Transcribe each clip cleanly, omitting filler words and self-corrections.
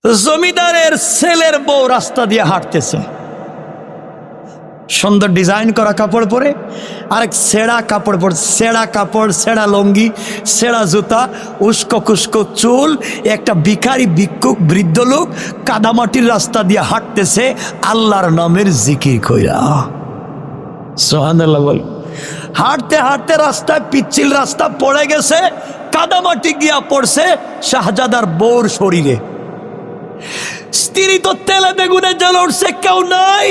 জমিদারের ছেলের বউ রাস্তা দিয়ে হাঁটতেছে, সুন্দর ডিজাইন করা কাপড় পরে, আরেক ছেঁড়া কাপড় পরে, ছেঁড়া কাপড়, ছেঁড়া লঙ্গি, ছেঁড়া জুতা, উস্কো কুস্কো চুল। একটা ভিখারি ভিক্ষুক বৃদ্ধ লোক কাদামাটির রাস্তা দিয়ে হাঁটতেছে আল্লাহর নামের জিকির কইরা। সুবহানাল্লাহ বল। হাঁটতে হাঁটতে রাস্তায় পিচ্ছিল রাস্তা পড়ে গেছে, কাদামাটি গিয়া পড়ছে শাহজাদার বউর শরীরে। স্ত্রী তো তেলে বেগুনে জ্বলে উঠছে, কেউ নাই,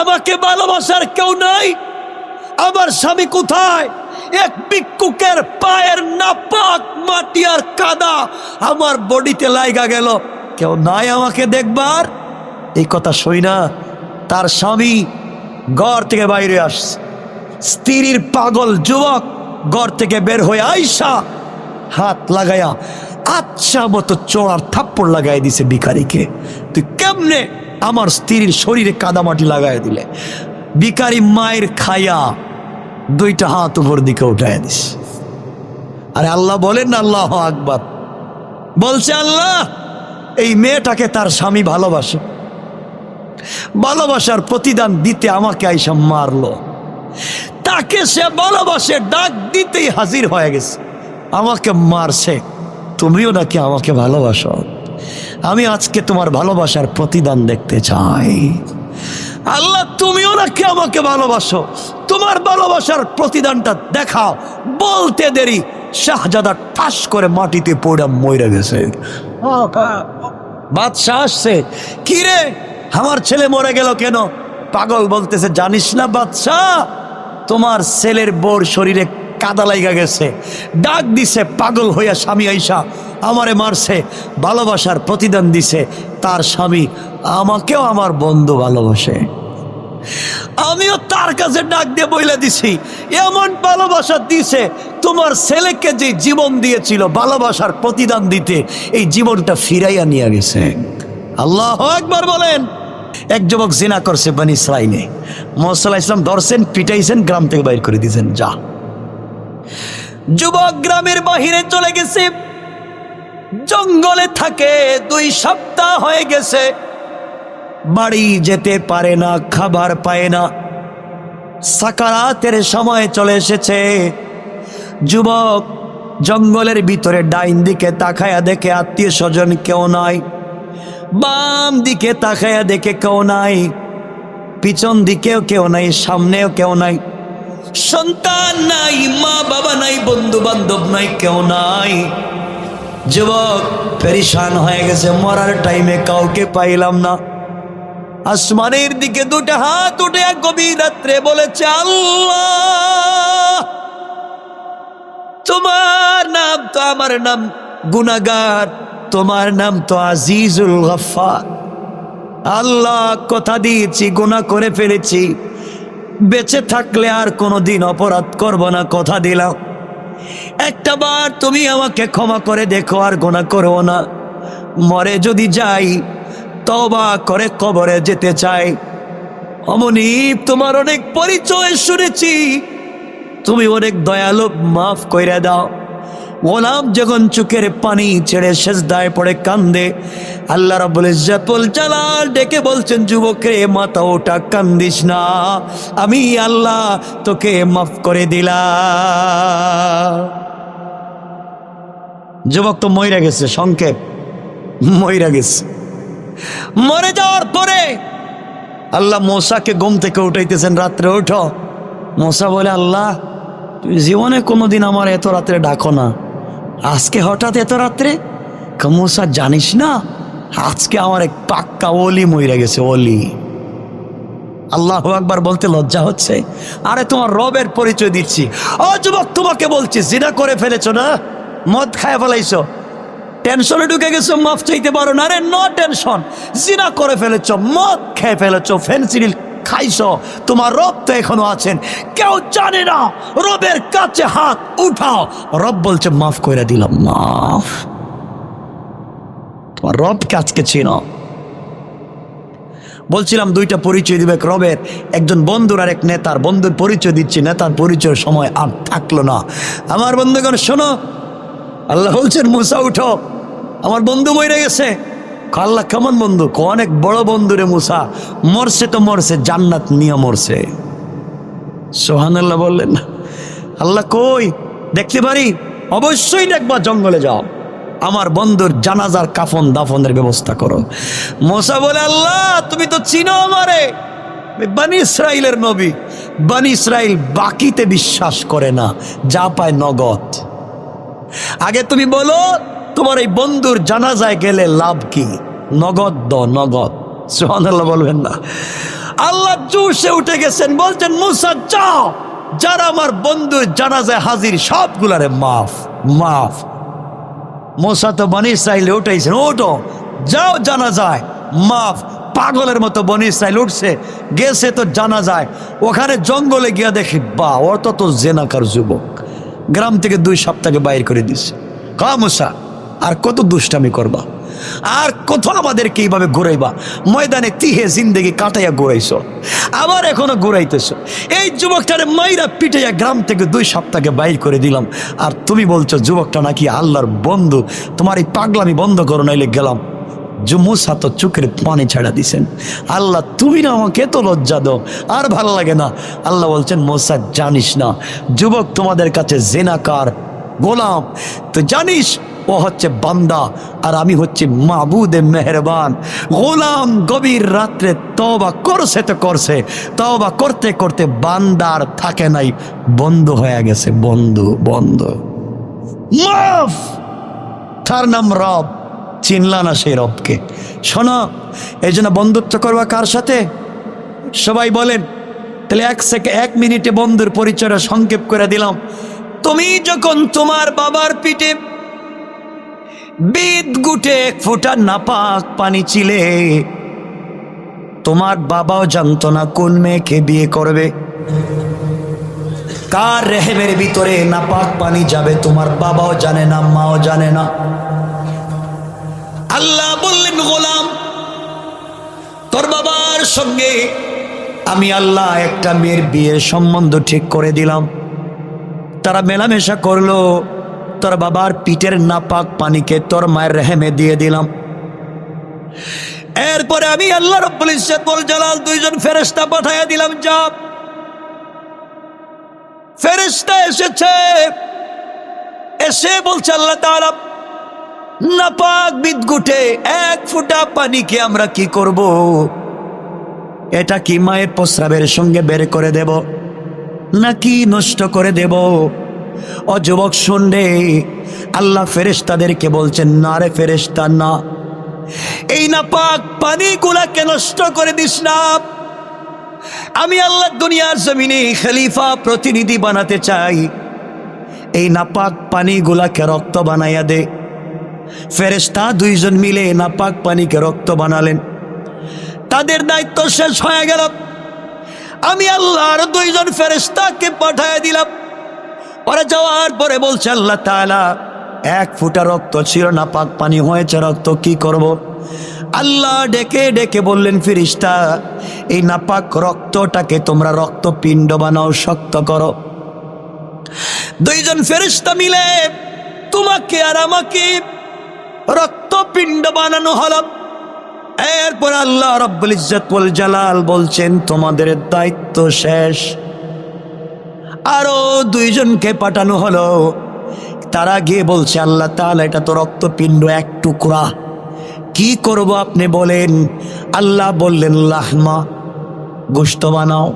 আমাকে ভালোবাসার কেউ নাই, আমার স্বামী কোথায়? এক ভিক্ষুকের পায়ের নাপাক মাটি আর কাদা আমার বডিতে লাইগা গেল, কেউ নাই আমাকে দেখবার। এই কথা শুই না তার স্বামী ঘর থেকে বাইরে আসছে। স্ত্রীর পাগল যুবক ঘর থেকে বের হয়ে আইসা হাত লাগায়া আচ্ছা মতো চোরার থাপ্পড় লাগাই দিছে ভিখারিকে। তুই কেমনে আমার স্ত্রীর শরীরে কাদামাটি লাগাই দিলে? ভিখারি মায়ের খায়া দুইটা হাত উপর দিকে উঠাই দিস। আরে আল্লাহ বলেন না আল্লাহু আকবার, বলছে আল্লাহ এই মেয়েটাকে তার স্বামী ভালোবাসে, ভালোবাসার প্রতিদান দিতে আমাকে আইসা মারলো, তাকে সে ভালোবাসে ডাক দিতেই হাজির হয়ে গেছে, আমাকে মারছে। তুমিও নাকি আমাকে ভালোবাসো, আমি আজকে তোমার ভালোবাসার প্রতিদান দেখতে চাই। আল্লাহ তুমিও নাকি আমাকে ভালোবাসো, তোমার ভালোবাসার প্রতিদানটা দেখাও। বলতে দেরি শাহজাদা ঠাস করে মাটিতে পড়ে মরে গেছে। বাদশাহ আসছে, কি রে আমার ছেলে মরে গেল কেন? পাগল বলতেছে, জানিস না বাদশাহ, তোমার ছেলের বউর শরীরে কাদা লাইগা গেছে, ডাক দিছে পাগল হইয়া স্বামী আইসা আমারে মারছে, ভালোবাসার প্রতিদান দিছে তার স্বামী, আমাকেও আমার বন্ধু ভালোবাসে, আমিও তার কাছে ডাক দিয়ে বইলা দিছি, এমন ভালোবাসা দিছে তোমার ছেলেকে যে জীবন দিয়েছিল ভালোবাসার প্রতিদান দিতে, এই জীবনটা ফিরাইয়া নিয়ে গেছে। আল্লাহু আকবার বলেন। এক যুবক জিনা করছে বনি ইসরাইলে, মুহাম্মদ সাল্লাল্লাহু আলাইহি ওয়াসাল্লাম ধরছেন, পিটাইছেন, গ্রাম থেকে বাইর করে দিয়েছেন। যা যুবক গ্রামের বাহিরে চলে গেছে, জঙ্গলে থাকে, 2 সপ্তাহ হয়ে গেছে, বাড়ি যেতে পারে না, খাবার পায় না, সাকারাতের সময় চলে এসেছে। যুবক জঙ্গলের ভিতরে ডাইন দিকে তাকায়া দেখে আত্মীয় স্বজন কেউ নাই, বাম দিকে তাকায়া দেখে কেউ নাই, পিছন দিকেও কেউ নাই, সামনেও কেউ নাই, সন্তান নাই, মা বাবা নাই, বন্ধু বান্ধব নাই, কেউ নাই। যুবক পেরেশান হয়ে গেছে, মরার টাইমে কাউকে পাইলাম না। আসমানের দিকে 2টা হাত উঠে গভীর রাত্রে বলেছে, আল্লাহ তোমার নাম তো আমার নাম গুনাহগার, তোমার নাম তো আজিজুল গফফার। আল্লাহ কথা দিয়েছি, গুনাহ করে ফেলেছি, বেঁচে থাকলে আর কোনোদিন অপরাধ করব না, কথা দিলাম। একটা বার তুমি আমাকে ক্ষমা করে দেখো, আর গুনাহ করো না। মরে যদি যাই তওবা করে কবরে যেতে চাই। অমনি তোমার অনেক পরিচয় শুনেছি, তুমি অনেক দয়ালু, মাফ কইরা দাও। গোলাম যখন চোখের পানি ছেড়ে সেজদায় পড়ে কান্দে, আল্লাহ রাব্বুল ইজ্জাতুল জালাল ডেকে বলছেন, যুবকরে মাথা ওঠা, কান্দিস না, আমি আল্লাহ তোকে মাফ করে দিলাম। যুবক তো মইরা গেছে, সংক্ষেপ মইরা গেছে। মরে যাওয়ার পরে আল্লাহ মূসাকে ঘুম থেকে উঠাইতেছেন, রাত্রে ওঠো। মূসা বলে, আল্লাহ তুই জীবনে কোনোদিন আমার এত রাত্রে ডাকো না, আজকে হঠাৎ এত রাত্রে? মূসা জানিস না আজকে আমার এক পাক্কা ওলি মইরা গেছে, ওলি। আল্লাহু আকবার বলতে লজ্জা হচ্ছে? আরে তোমার রবের পরিচয় দিচ্ছি। ও যুবক, তোমাকে বলছি, জিনা করে ফেলেছো না, মদ খায় ফেলাইছো, টেনশনে ঢুকে গেছো, মাফ চাইতে পারো না। আরে নো টেনশন, জিনা করে ফেলেছো, মদ খেয়ে ফেলেছো, ফেনসিডিল খাইছো, তোমার রব তো এখনো আছেন, কেউ জানে না। রবের কাছে হাত উঠাও, রব বলছে মাফ করে দিলাম, মাফ। তোমার রবকে আজকে চিনো। বলছিলাম 2টা পরিচয় দিবে রবের, একজন বন্ধুর আর এক নেতার। বন্ধুর পরিচয় দিচ্ছি, নেতার পরিচয়ের সময় আর থাকলো না। আমার বন্ধুগণ শোনো, আল্লাহ বলছেন, মুসা উঠো, আমার বন্ধু মরে গেছে, আল্লাহ কেমন বন্ধু? অনেক বড় বন্ধু রে মুসা, মরছে তো মরছে, জান্নাত নিয়ে মরছে। সুবহানাল্লাহ বললেন না? আল্লাহ কই দেখতে পারি? অবশ্যই দেখবা, জঙ্গলে যাও, আমার বন্ধুর জানাজার কাফন দাফনের ব্যবস্থা করো। মুসা বলে আল্লাহ তুমি তো চিনো আমারে, বনি ইসরাইলের নবী। বনি ইসরাইল বাকিতে বিশ্বাস করে না, যা পায় নগদ। আগে তুমি বলো তোমার এই বন্ধুর জানাজায় গেলে লাভ কি? নগদ দাও, নগদ। সুবহানাল্লাহ বলবেন না? আল্লাহ জোশে উঠে গেছেন, বলছেন মুসা যাও, যারা আমার বন্ধুর জানাজায় হাজির সবগুলারে মাফ মাফ। মুসা তো বনি ইসরাইলে উঠাইছেন, ওঠো যাও জানাজায় মাফ। পাগলের মতো বনি ইসরাইল উঠছে, গেছে তো জানাজায়। ওখানে জঙ্গলে গিয়া দেখি বা ও তো জেনাকার যুবক, গ্রাম থেকে 2 সপ্তাহে বাইর করে দিছে। কা মুসা আর কত দুষ্টামি করবা, আর কত আমাদেরকে এইভাবে ঘুরাইবা? ময়দানে তিহে জিন্দেগি কাটাইয়া ঘুরাইছো, আবার এখনো ঘুরাইতেছো। এই যুবকটারে মাইরা পিটাইয়া গ্রাম থেকে 2 সপ্তাহে বাইর করে দিলাম, আর তুমি বলছো যুবকটা নাকি আল্লাহর বন্ধু। তোমার এই পাগলামি বন্ধ করো, নাইলে গেলাম। মুসা তো চোখের পানি ছাড়া দিছেন, আল্লাহ তুমি না আমাকে তো লজ্জা দাও, আর ভালো লাগে না। আল্লাহ বলছেন মুসা জানিস না যুবক তোমাদের কাছে জেনাকার গোলাম, তো জানিস ও হচ্ছে বান্দা আর আমি হচ্ছে মাবুদে মেহেরবান। গোলাম গভীর রাত্রে তওবা করছে তো করছে, তওবা করতে করতে বান্দার থাকে নাই, বন্ধ হয়ে গেছে, বন্ধু বন্ধু মাফ। তার নাম রব, চিনলা না সেই রবকে? শোনো, এই জন্য বন্ধুত্ব করবা কার সাথে? সবাই বলেন তাহলে 1 মিনিটে বন্ধুর পরিচয়টা সংক্ষেপ করে দিলাম। তুমি যখন তোমার বাবার পিঠে বিদ গুটে 1 ফোঁটা নাপাক পানি ছিলে, তোমার বাবাও জানতো না কোন মেয়েকে বিয়ে করবে। কার রেহেমের ভিতরে নাপাক পানি যাবে তোমার বাবাও জানে না, মাও জানে না। আল্লাহ বললেন গোলাম তোর বাবার সঙ্গে আমি আল্লাহ একটা মেয়ের বিয়ের সম্বন্ধ ঠিক করে দিলাম। তারা মেলামেশা করলো, তোর বাবার পিঠের নাপাক পানিকে তোর মায়ের রেহেমে দিয়ে দিলাম। এরপরে আমি আল্লাহ রাব্বুল ইজ্জত ওয়াল জালাল 2 জন ফেরেশতা পাঠাইয়া দিলাম। যা ফেরেশতা এসেছে, এসে বলছে আল্লাহ তাআলা নাপাক বিদগুটে 1 ফোঁটা পানিকে আমরা কি করব? এটা কি মায়ের প্রস্রাবের সঙ্গে বের করে দেব নাকি নষ্ট করে দেব? ও যুবক শুনরে, আল্লাহ ফেরেশতাদেরকে বলছেন না রে ফেরেশতা না, এই নাপাক পানিগুলাকে নষ্ট করে দিস না। আমি আল্লাহ দুনিয়ার জমিনে খলিফা প্রতিনিধি বানাতে চাই, এই নাপাক পানিগুলাকে রক্ত বানাইয়া দে। ফেরেশতা 2 জন মিলে নাপাক পানিকে রক্ত বানালেন। তাদের দায়িত্ব শেষ হয়ে গেল। আমি আল্লাহ আর 2 জন ফেরেশতাকে পাঠিয়ে দিলাম। ওরা যাওয়ার পরে বলছে আল্লাহ তাআলা 1 ফোঁটা রক্ত ছিল, নাপাক পানি হয়েছে, রক্ত কি করব? আল্লাহ ডেকে ডেকে বললেন ফেরেশতা এই নাপাক রক্তটাকে তোমরা রক্তপিণ্ড বানাও, শক্ত করো। 2 জন ফেরেশতা মিলে তোমাকে আর আমাকে রক্তপিণ্ড বানানো হলো। এরপর আল্লাহ রাব্বুল ইজ্জত ওয়াল জালাল বলছেন তোমাদের দায়িত্ব শেষ। আরো 2 জনকে পাঠানো হলো। তারা গিয়ে বলছে আল্লাহ তাআলা এটা তো রক্তপিণ্ড 1 টুকরা, কি করব আপনি বলেন? আল্লাহ বললেন লাহমা, গোশত বানাও।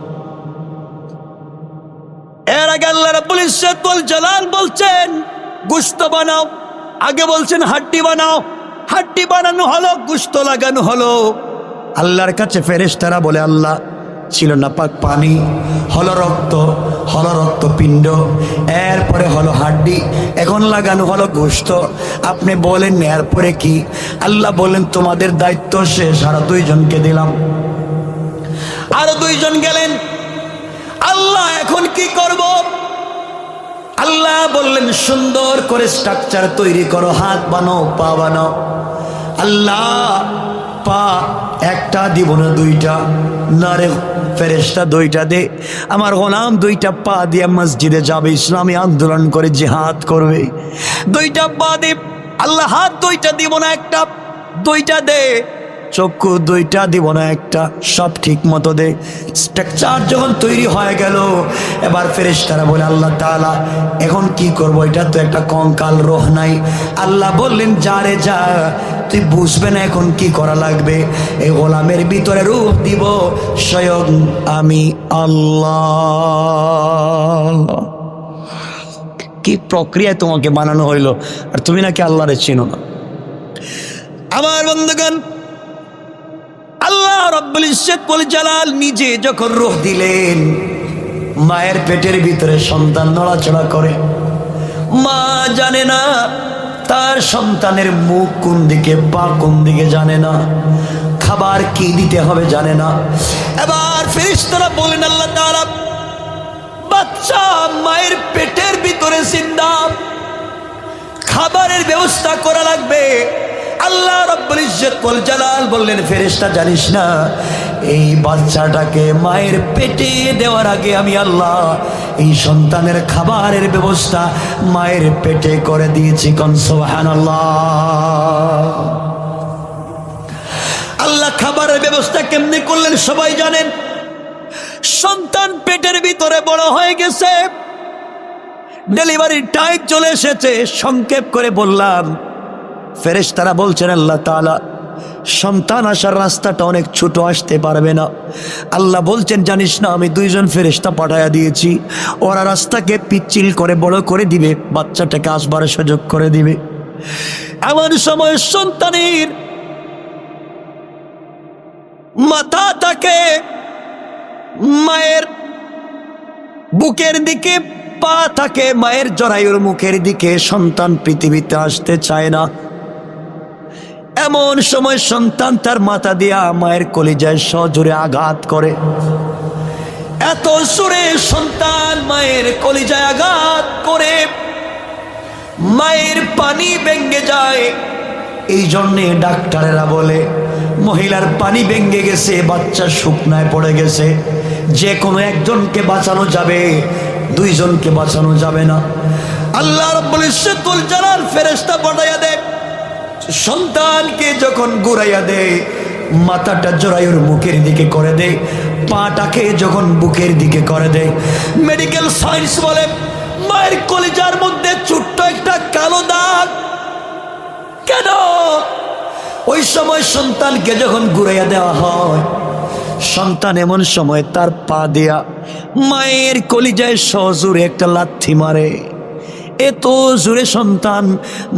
এর আগে আল্লাহ রাব্বুল ইজ্জত ওয়াল জালাল বলছেন গোশত বানাও, আগে বলছেন হাড্ডি বানাও। হাড্ডি বানানো হলো, গোশত লাগানো হলো। আল্লাহর কাছে ফেরেশতারা বলে আল্লাহ ছিল নাপাক পানি, হলো রক্ত, হলো রক্তপিণ্ড, এরপরে হলো হাড্ডি, এখন লাগানো হলো গোশত। আপনি বলেন এরপরে কি? আল্লাহ বলেন তোমাদের দায়িত্ব শেষ, আর 2 জনকে দিলাম। আরো 2 জন গেলেন। আল্লাহ এখন কি করব? আল্লাহ বললেন সুন্দর করে স্ট্রাকচার তৈরি করো, হাত বানাও, পা বানাও। আল্লাহ পা একটা দিব না 2টা? না রে ফেরেশতা 2টা দে। আমার গোলাম 2টা পা দিয়ে মসজিদে যাবে, ইসলামী আন্দোলন করে জিহাদ করবে। 2টা পা দে। আল্লাহ হাত 2টা দিব না, একটা। দুইটা দে, চক্ষু দুইটা দিব না একটা, সব ঠিক মতো দে। স্ট্রাকচার যখন তৈরি হয়ে গেল, এবার ফেরেশতারা বলে আল্লাহ তাআলা এখন কি করব, এটা তো একটা কঙ্কাল রোহ নাই। আল্লাহ বললেন যা রে যা, তুই বুঝবে না এখন কি করা লাগবে। এই গোলামের ভিতরে রূপ দিব স্বয়ং আমি আল্লাহ। কি প্রক্রিয়ায় তোমাকে বানানো হইলো, আর তুমি নাকি আল্লাহরে চিনো না। আমার বন্ধুগণ, আল্লাহ রাব্বুল ইজ্জত ওয়াল জালাল নিজে যখন রূহ দিলেন, মায়ের পেটের ভিতরে সন্তান নড়াচড়া করে, মা জানে না তার সন্তানের মুখ কোন দিকে, পা কোন দিকে জানে না, খাবার কি দিতে হবে জানে না। এবার ফেরেশতারা বলেন আল্লাহ তাআলা বাচ্চা মায়ের পেটের ভিতরে জিন্দা, খাবারের ব্যবস্থা করা লাগবে। আল্লাহ রাব্বুল ইজ্জত ওয়াল জালাল বললেন ফেরেশতা জানিস না, এই বাচ্চাটাকে মায়ের পেটে দেওয়ার আগে আমি আল্লাহ এই সন্তানের খাবারের ব্যবস্থা মায়ের পেটে করে দিয়েছি। কোন সুবহানাল্লাহ। আল্লাহ খাবারের ব্যবস্থা কেমনে করলেন সবাই জানেন। সন্তান পেটের ভিতরে বড় হয়ে গেছে, ডেলিভারির টাইম চলে এসেছে। সংক্ষেপ করে বললাম, ফেরেশতারা বলছেন আল্লাহ তাআলা সন্তান আসার রাস্তাটা অনেক ছোট, আসতে পারবে না। আল্লাহ বলছেন জানিস না আমি দুইজন ফেরেশতা পাঠায়া দিয়েছি, ওরা রাস্তাকে পিচ্ছিল করে বড় করে দিবে, বাচ্চাটাকে আসবার সুযোগ করে দিবে। এমন সময় সন্তানের মাথা থাকে মায়ের বুকের দিকে, পা থাকে মায়ের জরায়ুর মুখের দিকে, সন্তান পৃথিবীতে আসতে চায় না। এমন সময় সন্তান তার মাথা দিয়া মায়ের কলিজায় সজোরে আঘাত করে। এত জোরে সন্তান মায়ের কলিজায় আঘাত করে মায়ের পানি ভেঙে যায়। এই জন্যে ডাক্তারেরা বলে মহিলার পানি ভেঙে গেছে, বাচ্চা শুকনায় পড়ে গেছে, যে কোনো একজনকে বাঁচানো যাবে, দুইজনকে বাঁচানো যাবে না। আল্লাহ রাব্বুল ইজ্জত ওয়াল জালাল ফেরেশতা পাঠাইয়া দেয়, সন্তানকে যখন ঘুরাইয়া দেয় মাথাটা জরায়ুর মুখের দিকে করে দেয়, পাটাকে যখন বুকের দিকে করে দেয়, মেডিকেল সায়েন্স বলে মায়ের কলিজার মধ্যে ছোট্ট একটা কালো দাগ। কেন? ওই সময় সন্তানকে যখন ঘুরাইয়া দেওয়া হয়, সন্তান এমন সময় তার পা দিয়া মায়ের কলিজায় সজোরে একটা লাথি মারে। এত জোরে সন্তান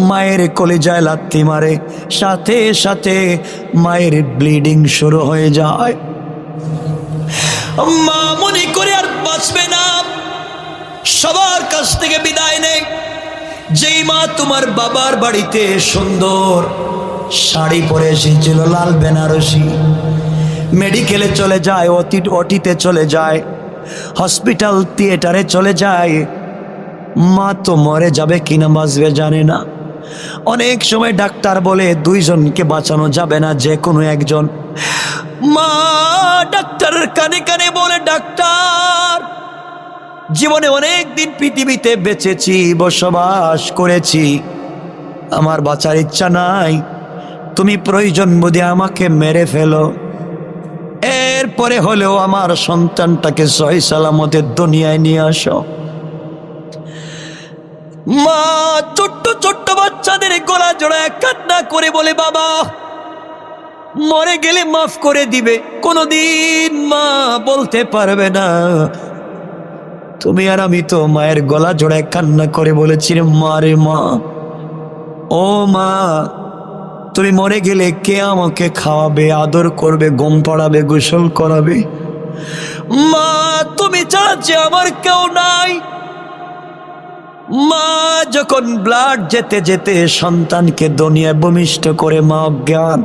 মায়ের কলিজায় লাথি মারে, সাথে সাথে মায়ের ব্লিডিং শুরু হয়ে যায়। মা মনে করে আর বাঁচবে না, সবার কাছ থেকে বিদায় নেয়। যেই মা তোমার বাবার বাড়িতে সুন্দর শাড়ি পরে এসেছিল লাল বেনারসি, মেডিকেলে চলে যায়, ওটিতে চলে যায়, হসপিটাল থিয়েটারে চলে যায়, মা তো মরে যাবে কিনা বাঁচবে জানে না। অনেক সময় ডাক্তার বলে দুইজনকে বাঁচানো যাবে না, যে কোনো একজন। মা ডাক্তারের কানে কানে বলে ডাক্তার জীবনে অনেক দিন পৃথিবীতে বেঁচেছি, বসবাস করেছি, আমার বাঁচার ইচ্ছা নাই, তুমি প্রয়োজন বোধে আমাকে মেরে ফেলো, এরপরে হলেও আমার সন্তানটাকে সহি সালামতে দুনিয়ায় নিয়ে আসো। মা ছোট্ট ছোট্ট বাচ্চাদের গলা জড়ায় কান্না করে বলে বাবা মরে গেলে মাফ করে দিবে। কোনদিন মা বলতে পারবে না তুমি আর আমি তো মায়ের গলা জড়ায় কান্না করে বলেছি মা রে মা, ও মা তুমি মরে গেলে কে আমাকে খাওয়াবে, আদর করবে, ঘুম পাড়াবে, গোসল করাবে? মা তুমি ছাড়া যে আমার কেউ নাই। মা যখন ব্লাড যেতে যেতে সন্তানকে দুনিয়ায় ভূমিষ্ঠ করে মা অজ্ঞান,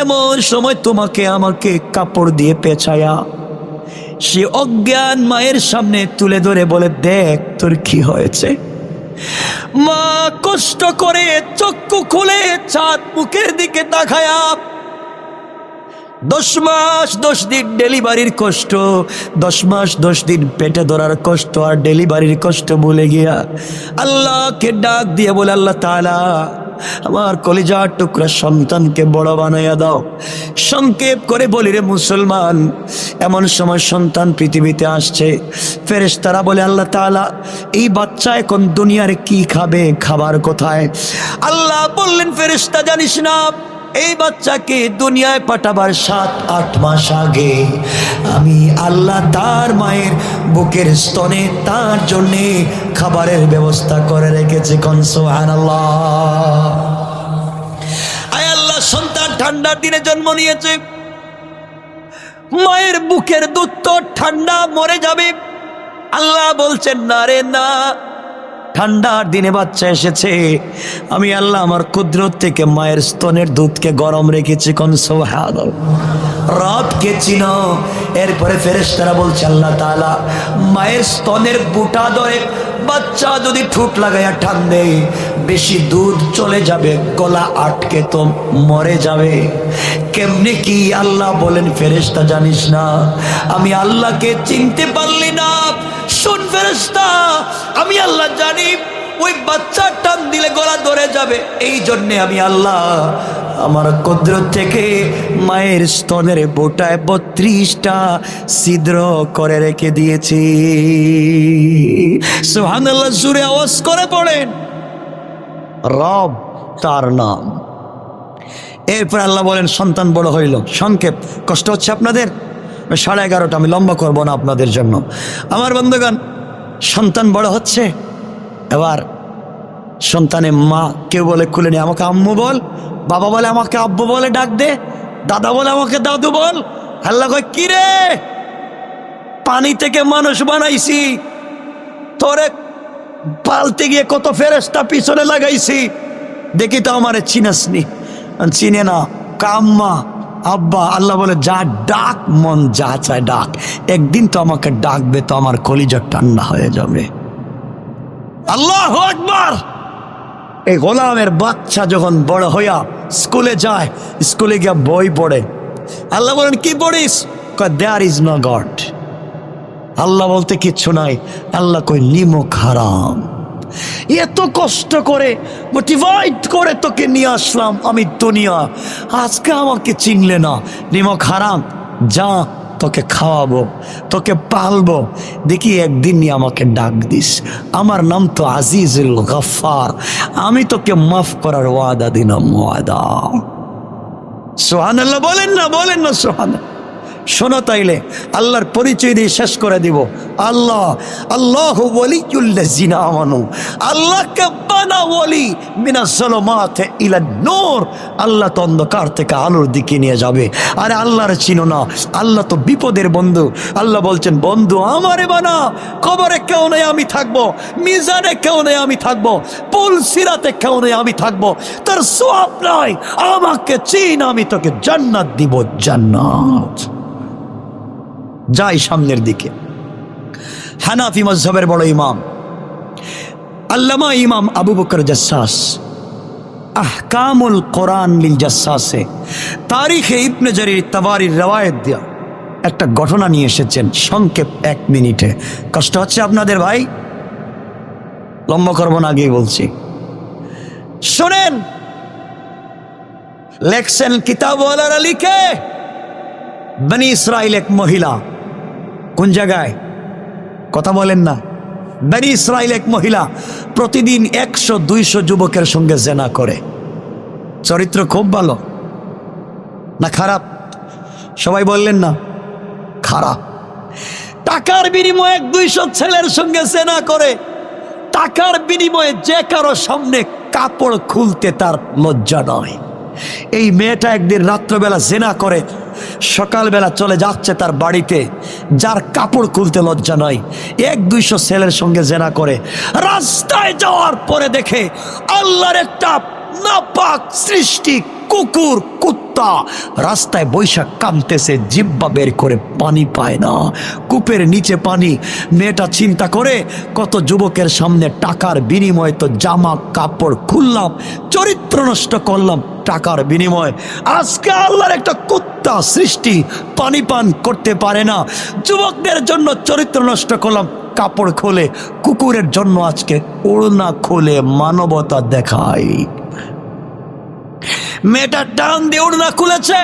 এমন সময় তোমাকে আমাকে কাপড় দিয়ে পেঁচায়া সে অজ্ঞান মায়ের সামনে তুলে ধরে বলে দেখ তোর কি হয়েছে। মা কষ্ট করে চক্ষু খুলে চাঁদ মুখের দিকে তাকায়া 10 মাস 10 দিন ডেলিভারির কষ্ট, 10 মাস 10 দিন পেটে ধরার কষ্ট আর ডেলিভারির কষ্ট ভুলে গিয়া আল্লাহকে ডাক দিয়ে বলে আল্লাহ তাআলা আমার কলিজার টুকরা সন্তানকে বড় বানাইয়া দাও। সংক্ষেপ করে বলি রে মুসলমান, এমন সময় সন্তান পৃথিবীতে আসছে, ফেরেশতারা বলে আল্লাহ তাআলা এই বাচ্চা এখন দুনিয়ার কি খাবে, খাবার কোথায়? আল্লাহ বললেন ফেরেশতা জানিস না, এই বাচ্চাকে দুনিয়ায় পাঠাবার 7-8 মাস আগে আমি আল্লাহ তার মায়ের বুকের স্তনে তার জন্য খাবারের ব্যবস্থা করে রেখেছি। কোন সুবহানাল্লাহ। আয় আল্লাহ, সন্তান ঠান্ডার দিনে জন্ম নিয়েছে, মায়ের বুকের দুধ তো ঠান্ডা, মরে যাবে। আল্লাহ বলছেন না রে না, ঠান্ডার দিনে বাচ্চা এসেছে, আমি আল্লাহ আমার কুদরত থেকে মায়ের স্তনের দুধকে গরম রেখেছি। কোন সুবহানাল্লাহ। রবকে চিনো। এরপরে ফেরেশতারা বলছে আল্লাহ তাআলা মায়ের স্তনের বুটা ধরে বাচ্চা যদি ঠোঁট লাগাইয়া টান দেয়, বেশি দুধ চলে যাবে, গলা আটকে তো মরে যাবে। কেমনে কি? আল্লাহ বলেন ফেরেশতা জানিস না, আমি আল্লাহকে চিনতে পারলি না? শুন ফেরেশতা, আমি আল্লাহ জানি ওই বাচ্চা টান দিলে গলা ধরে যাবে, এই জন্যে আমি আল্লাহ আমার কুদরত থেকে মায়ের স্তনের বোটায় 32টা ছিদ্র করে রেখে দিয়েছি। সুবহানাল্লাহ, জোরে আওয়াজ করে পড়েন। রব তার নাম। এরপর আল্লাহ বলেন সন্তান বড় হইল। সংক্ষেপ, কষ্ট হচ্ছে আপনাদের? 11:30, আমি লম্বা করব না আপনাদের জন্য। আমার বন্ধুগণ, সন্তান বড় হচ্ছে, এবার সন্তানের মা, কেউ বলে খুলে নিয়ে আমাকে আম্মু বল, বাবা বলে আমাকে আব্বু বলে ডাক দে, দাদা বলে আমাকে দাদু বল। আল্লাহ কয় কি রে, পানি থেকে মানুষ বানাইছি, তোরে পালতে গিয়ে কত ফেরেশতা পিছনে লাগাইছি, দেখি তো আমারে চিনাসনি। চিনে না, কাম্মা আব্বা। আল্লাহ বলে যা ডাক, মন যা চায় ডাক, একদিন তো আমাকে ডাকবে, তো আমার কলিজা ঠান্ডা হয়ে যাবে। আল্লাহু আকবার। এই গোলামের বাচ্চা যখন বড় হইয়া স্কুলে যায়, স্কুলে গিয়া বই পড়ে, আল্লাহ বলেন কি পড়িস? কয় দেয়ার ইজ নো গড। আল্লাহ বলতে কিচ্ছু নাই। আল্লাহ কই নিমক হারাম। এত কষ্ট করে মোটিভেট করে তোকে নিয়ে আসলাম আমি দুনিয়া, আজকে আমাকে চিনলে না, নিমক হারাম, যা তোকে খাওয়াবো, তোকে পালবো, দেখি একদিন নিয়ে আমাকে ডাক দিস। আমার নাম তো আজিজুল গফফার, আমি তোকে মাফ করার ওয়াদা দিলাম, ওয়াদা। সুবহানাল্লাহ বলেন না, বলেন না সুবহানাল্লাহ। শোনো তাইলে আল্লাহর পরিচয় দিয়ে শেষ করে দিব। আল্লাহ, আল্লাহু ওয়ালিয়ুল্লাযিনা আমানু, আল্লাহকে বানা ওয়ালি মিনাজ যুলুমাতি ইলান নূর। আল্লাহ তো অন্ধকার থেকে আলোর দিকে নিয়ে যাবে। আরে আল্লাহর চিনো না, আল্লাহ তো বিপদের বন্ধু। আল্লাহ বলছেন বন্ধু আমারে বানা, কবরে কেউ নেই আমি থাকবো, মিজানে কেউ নেই আমি থাকবো, পুল সিরাতে কেউ নেই আমি থাকবো, তোর সওয়াব নাই, আমাকে চিন, আমি তোকে জান্নাত দিব, জান্নাত। যাই সামনের দিকে। হানাফি মাযহাবের বড় ইমাম আল্লামা ইমাম আবু বকর জাসসাস আহকামুল কোরআন লিল জাসসাসে তারিখে ইবনে জারির তাবারির রওয়ায়াত দিয়া একটা ঘটনা নিয়ে এসেছেন। সংক্ষেপ 1 মিনিটে। কষ্ট হচ্ছে আপনাদের ভাই? লম্বা করব না, আগেই বলছি, শোনেন। লেখছেন কিতাবওয়ালারা লিখে, বনি ইসরাইল এক মহিলা, কোন জায়গায় কথা বলেন না, বনি ইসরাইল এক মহিলা প্রতিদিন 100-200 যুবকের সঙ্গে জেনা করে। চরিত্র খুব ভালো না খারাপ? সবাই বললেন না খারাপ। টাকার বিনিময়ে 100-200 ছেলের সঙ্গে জেনা করে, টাকার বিনিময়ে যে কারো সামনে কাপড় খুলতে তার লজ্জা নয়। এই মেয়েটা একদিন রাত্রবেলা জেনা করে, সকালবেলা চলে যাচ্ছে তার বাড়িতে, যার কাপড় খুলতে লজ্জা নয়, 100-200 ছেলের সঙ্গে জেনা করে। রাস্তায় যাওয়ার পরে দেখে আল্লাহর একটা নাপাক সৃষ্টি কুকুর, কুত্তা রাস্তায় বৈশাখ কামতেছে, জিব্বা বের করে পানি পায় না, কূপের নিচে পানি। মেয়েটা চিন্তা করে কত যুবকের সামনে টাকার বিনিময়ে তো জামা কাপড় খুললাম, চরিত্র নষ্ট করলাম টাকার বিনিময়ে, আজকে আল্লাহর একটা কুত্তা সৃষ্টি পানি পান করতে পারে না, যুবকদের জন্য চরিত্র নষ্ট করলাম, কাপড় খোলে, কুকুরের জন্য আজকে ওড়না খোলে মানবতা দেখাই। মেয়েটা টান দিয়ে ওড়না খুলেছে,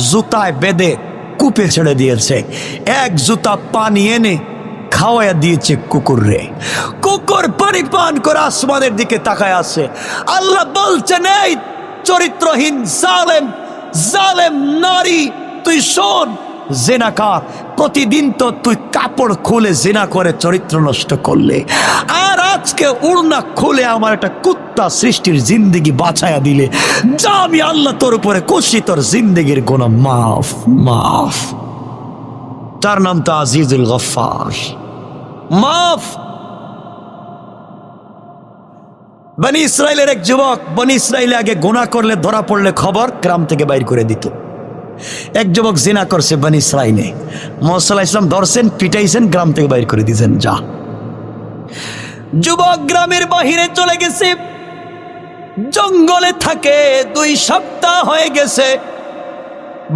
জুতায় বেঁধে কূপে ছেড়ে দিয়েছে। এক জুতা পানি এনে খাওয়াইয়া দিয়েছে কুকুররে। কুকুর পানি পান করে আসমানের দিকে তাকায় আছে। আল্লাহ বলছেন, এই চরিত্রহীন জালেম জালেম নারী, তুই শোন, জিনাকার, প্রতিদিন তো তুই কাপড় খুলে জিনা করে চরিত্র নষ্ট করলে, আর আজকে উড়না খুলে আমার একটা কুত্তা সৃষ্টির জিন্দেগি বাঁচায়া দিলে, যা আমি আল্লাহ তোর উপরে খুশি, তোর জিন্দেগির গুনাহ মাফ মাফ। তার নাম তো আজিজুল গফফার, মাফ। বনি ইসরাইলের এক যুবক, বনি ইসরাইলে আগে গুনাহ করলে ধরা পড়লে খবর গ্রাম থেকে বাইর করে দিত। এক যুবক জিনা করছে বনি ইসরাইলে, মুহাম্মদ সাল্লাল্লাহু আলাইহি ওয়াসাল্লাম ধরছেন, পিটাইছেন, গ্রাম থেকে বাইর করে দিয়েছেন, যা। যুবক গ্রামের বাহিরে চলে গেছে, জঙ্গলে থাকে, 2 সপ্তাহ হয়ে গেছে,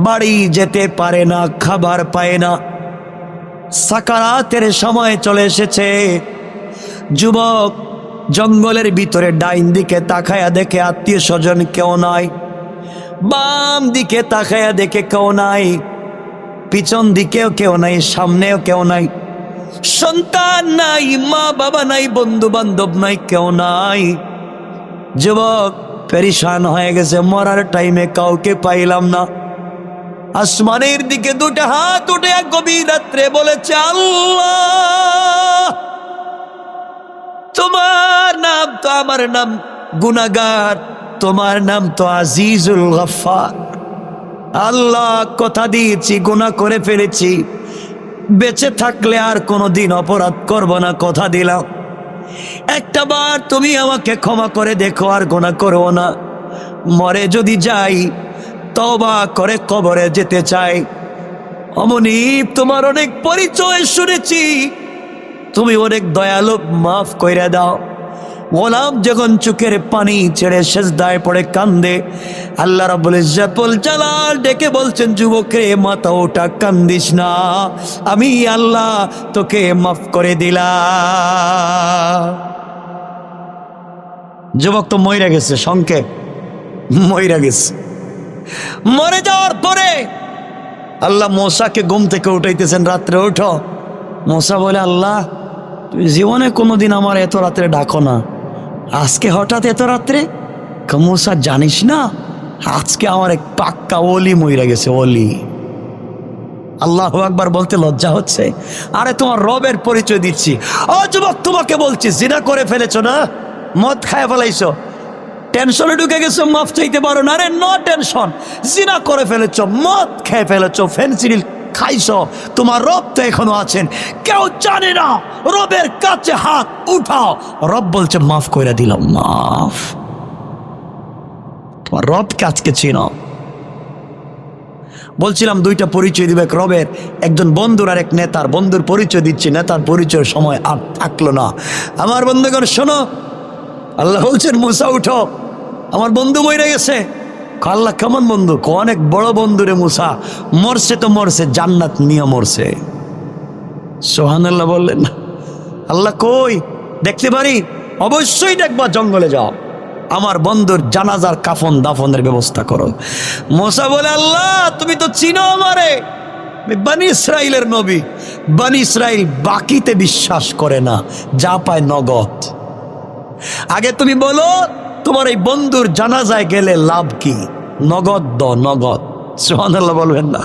বাড়ি যেতে পারে না, খাবার পায় না, সাকারাতের সময় চলে এসেছে। যুবক জঙ্গলের ভিতরে ডাইন দিকে তাকায়া দেখে আত্মীয় স্বজন কেউ নাই, বাম দিকে তাকায়া দেখে কেউ নাই, পিছন দিকেও কেউ নাই, সামনেও কেউ নাই, সন্তান নাই, মা বাবা নাই, বন্ধু বান্ধব নাই, কেউ নাই। যুবক পেরেশান হয়ে গেছে, মরার টাইমে কাউকে পাইলাম না। আসমানের দিকে 2টা হাত উঠে গভীর রাত্রে বলেছে, আল্লাহ, তোমার নাম তো আমার নাম গুনাহগার, তোমার নাম তো আজিজুল গফফার। আল্লাহ, কথা দিয়েছি, গুনাহ করে ফেলেছি, বেঁচে থাকলে আর কোনোদিন অপরাধ করব না, কথা দিলাম। একটা বার তুমি আমাকে ক্ষমা করে দেখো, আর গুনাহ করো না। মরে যদি যাই, তওবা করে কবরে যেতে চাই। অমনি তোমার অনেক পরিচয় শুনেছি, তুমি অনেক দয়ালু, মাফ কইরা দাও। গোলাম যখন চোখের পানি ছেড়ে সেজদায় পড়ে কান্দে, আল্লাহ রাব্বুল ইজ্জতুল জালাল ডেকে বলছেন, যুবকরে মাথা ওঠা, কান্দিস না, আমি আল্লাহ তোকে মাফ করে দিলাম। যুবক তো মইরা গেছে, সংক্ষেপ মইরা গেছে। মরে যাওয়ার পরে আল্লাহ মূসাকে ঘুম থেকে উঠাইতেছেন, রাত্রে ওঠো। মূসা বলে, আল্লাহ, তুই জীবনে কোনোদিন আমার এত রাত্রে ডাকো না, আজকে হঠাৎ এত রাত্রে? মূসা, জানিস না আজকে আমার এক পাক্কা ওলি মইরা গেছে, ওলি। আল্লাহু আকবার বলতে লজ্জা হচ্ছে। আরে তোমার রবের পরিচয় দিচ্ছি। ও যুবক, তোমাকে বলছি, জিনা করে ফেলেছো না, মদ খায় ফেলাইছো, টেনশনে ঢুকে গেছো, মাফ চাইতে পারো না। আরে নো টেনশন, জিনা করে ফেলেছো, মদ খেয়ে ফেলেছো, ফেনসিডিল খাইছো, তোমার রব তো এখনো আছেন, কেউ জানে না। রবের কাছে হাত উঠাও, রব বলছে মাফ করে দিলাম, মাফ। তোমার রবকে আজকে চিনো। বলছিলাম 2টা পরিচয় দিবে রবের, একজন বন্ধুর আর এক নেতার। বন্ধুর পরিচয় দিচ্ছি, নেতার পরিচয়ের সময় আর থাকলো না। আমার বন্ধুগণ শোনো, আল্লাহ বলছেন, মূসা উঠো, আমার বন্ধু মরে গেছে। আল্লাহ, কেমন বন্ধু? অনেক বড় বন্ধু রে মূসা, মরছে তো মরছে, জান্নাত নিয়ে মরছে। সুবহানাল্লাহ বললেন না? আল্লাহ কই দেখতে পারি? অবশ্যই দেখবা, জঙ্গলে যাও, আমার বন্ধুর জানাজার কাফন দাফনের ব্যবস্থা করো। মূসা বলে, আল্লাহ তুমি তো চিনো আমারে, বনি ইসরাইলের নবী। বনি ইসরাইল বাকিতে বিশ্বাস করে না, যা পায় নগদ। আগে তুমি বলো, তোমার এই বন্ধুর জানাজায় গেলে লাভ কি? নগদ দাও, নগদ। সুবহানাল্লাহ বলবেন না?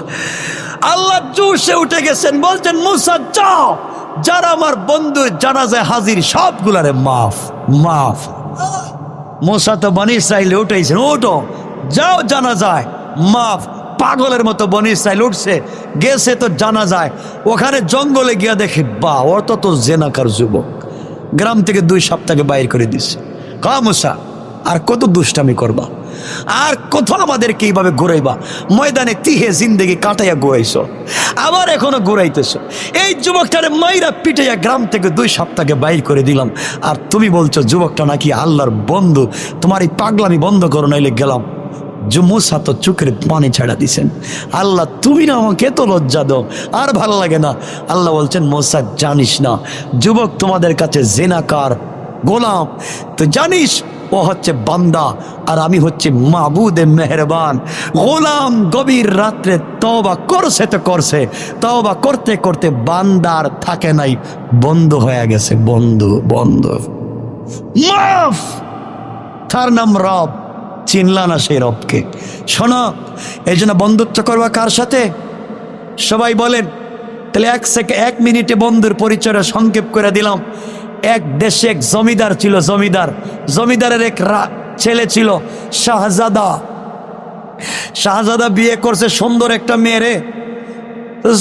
আল্লাহ জোশে উঠে গেছেন, বলছেন, মূসা যাও, যারা আমার বন্ধুর জানাজায় হাজির সবগুলারে মাফ মাফ। মূসা তো বনি ইসরাইলে উঠেছেন, ওঠো, যাও জানাজায় মাফ। পাগলের মতো বনি ইসরাইল উঠছে, গেছে তো জানাজায়। ওখানে জঙ্গলে গিয়া দেখে, বা অত তো জেনাকার যুবক, গ্রাম থেকে 2 সপ্তাহে বাইর করে দিছে। কা মূসা, আর কত দুষ্টামি করবা, আর কত আমাদেরকে এইভাবে ঘুরাইবা? ময়দানে তিহে জিন্দেগি কাটাইয়া ঘুরাইছো, আবার এখনো ঘুরাইতেছো। এই যুবকটারে মাইরা পিটাইয়া গ্রাম থেকে 2 সপ্তাহে বাইর করে দিলাম, আর তুমি বলছো যুবকটা নাকি আল্লাহর বন্ধু। তোমার এই পাগলামি বন্ধ করো, নাইলে গেলাম। মূসা তো চোখের পানি ছাড়া দিছেন। আল্লাহ, তুমি না আমাকে এত লজ্জা দাও, আর ভালো লাগে না। আল্লাহ বলছেন, মূসা জানিস না, যুবক তোমাদের কাছে জিনাকার, গোলাম। তো জানিস ও হচ্ছে বান্দা আর আমি হচ্ছে মাবুদে মেহেরবান। গোলাম গভীর রাত্রে তওবা করছে তো করছে, তওবা করতে করতে বান্দার থাকে নাই, বন্ধ হয়ে গেছে, বন্ধু বন্ধু মাফ। তার নাম রব, চিনলা না সেই রবকে? শোনো, এই জন্য বন্ধুত্ব করবা কার সাথে? সবাই বলেন। তাহলে এক মিনিটে বন্ধুর পরিচয়টা সংক্ষেপ করে দিলাম। এক দেশে এক জমিদার ছিল, জমিদারের এক ছেলে ছিল শাহজাদা। শাহজাদা বিয়ে করছে সুন্দর একটা মেয়ে।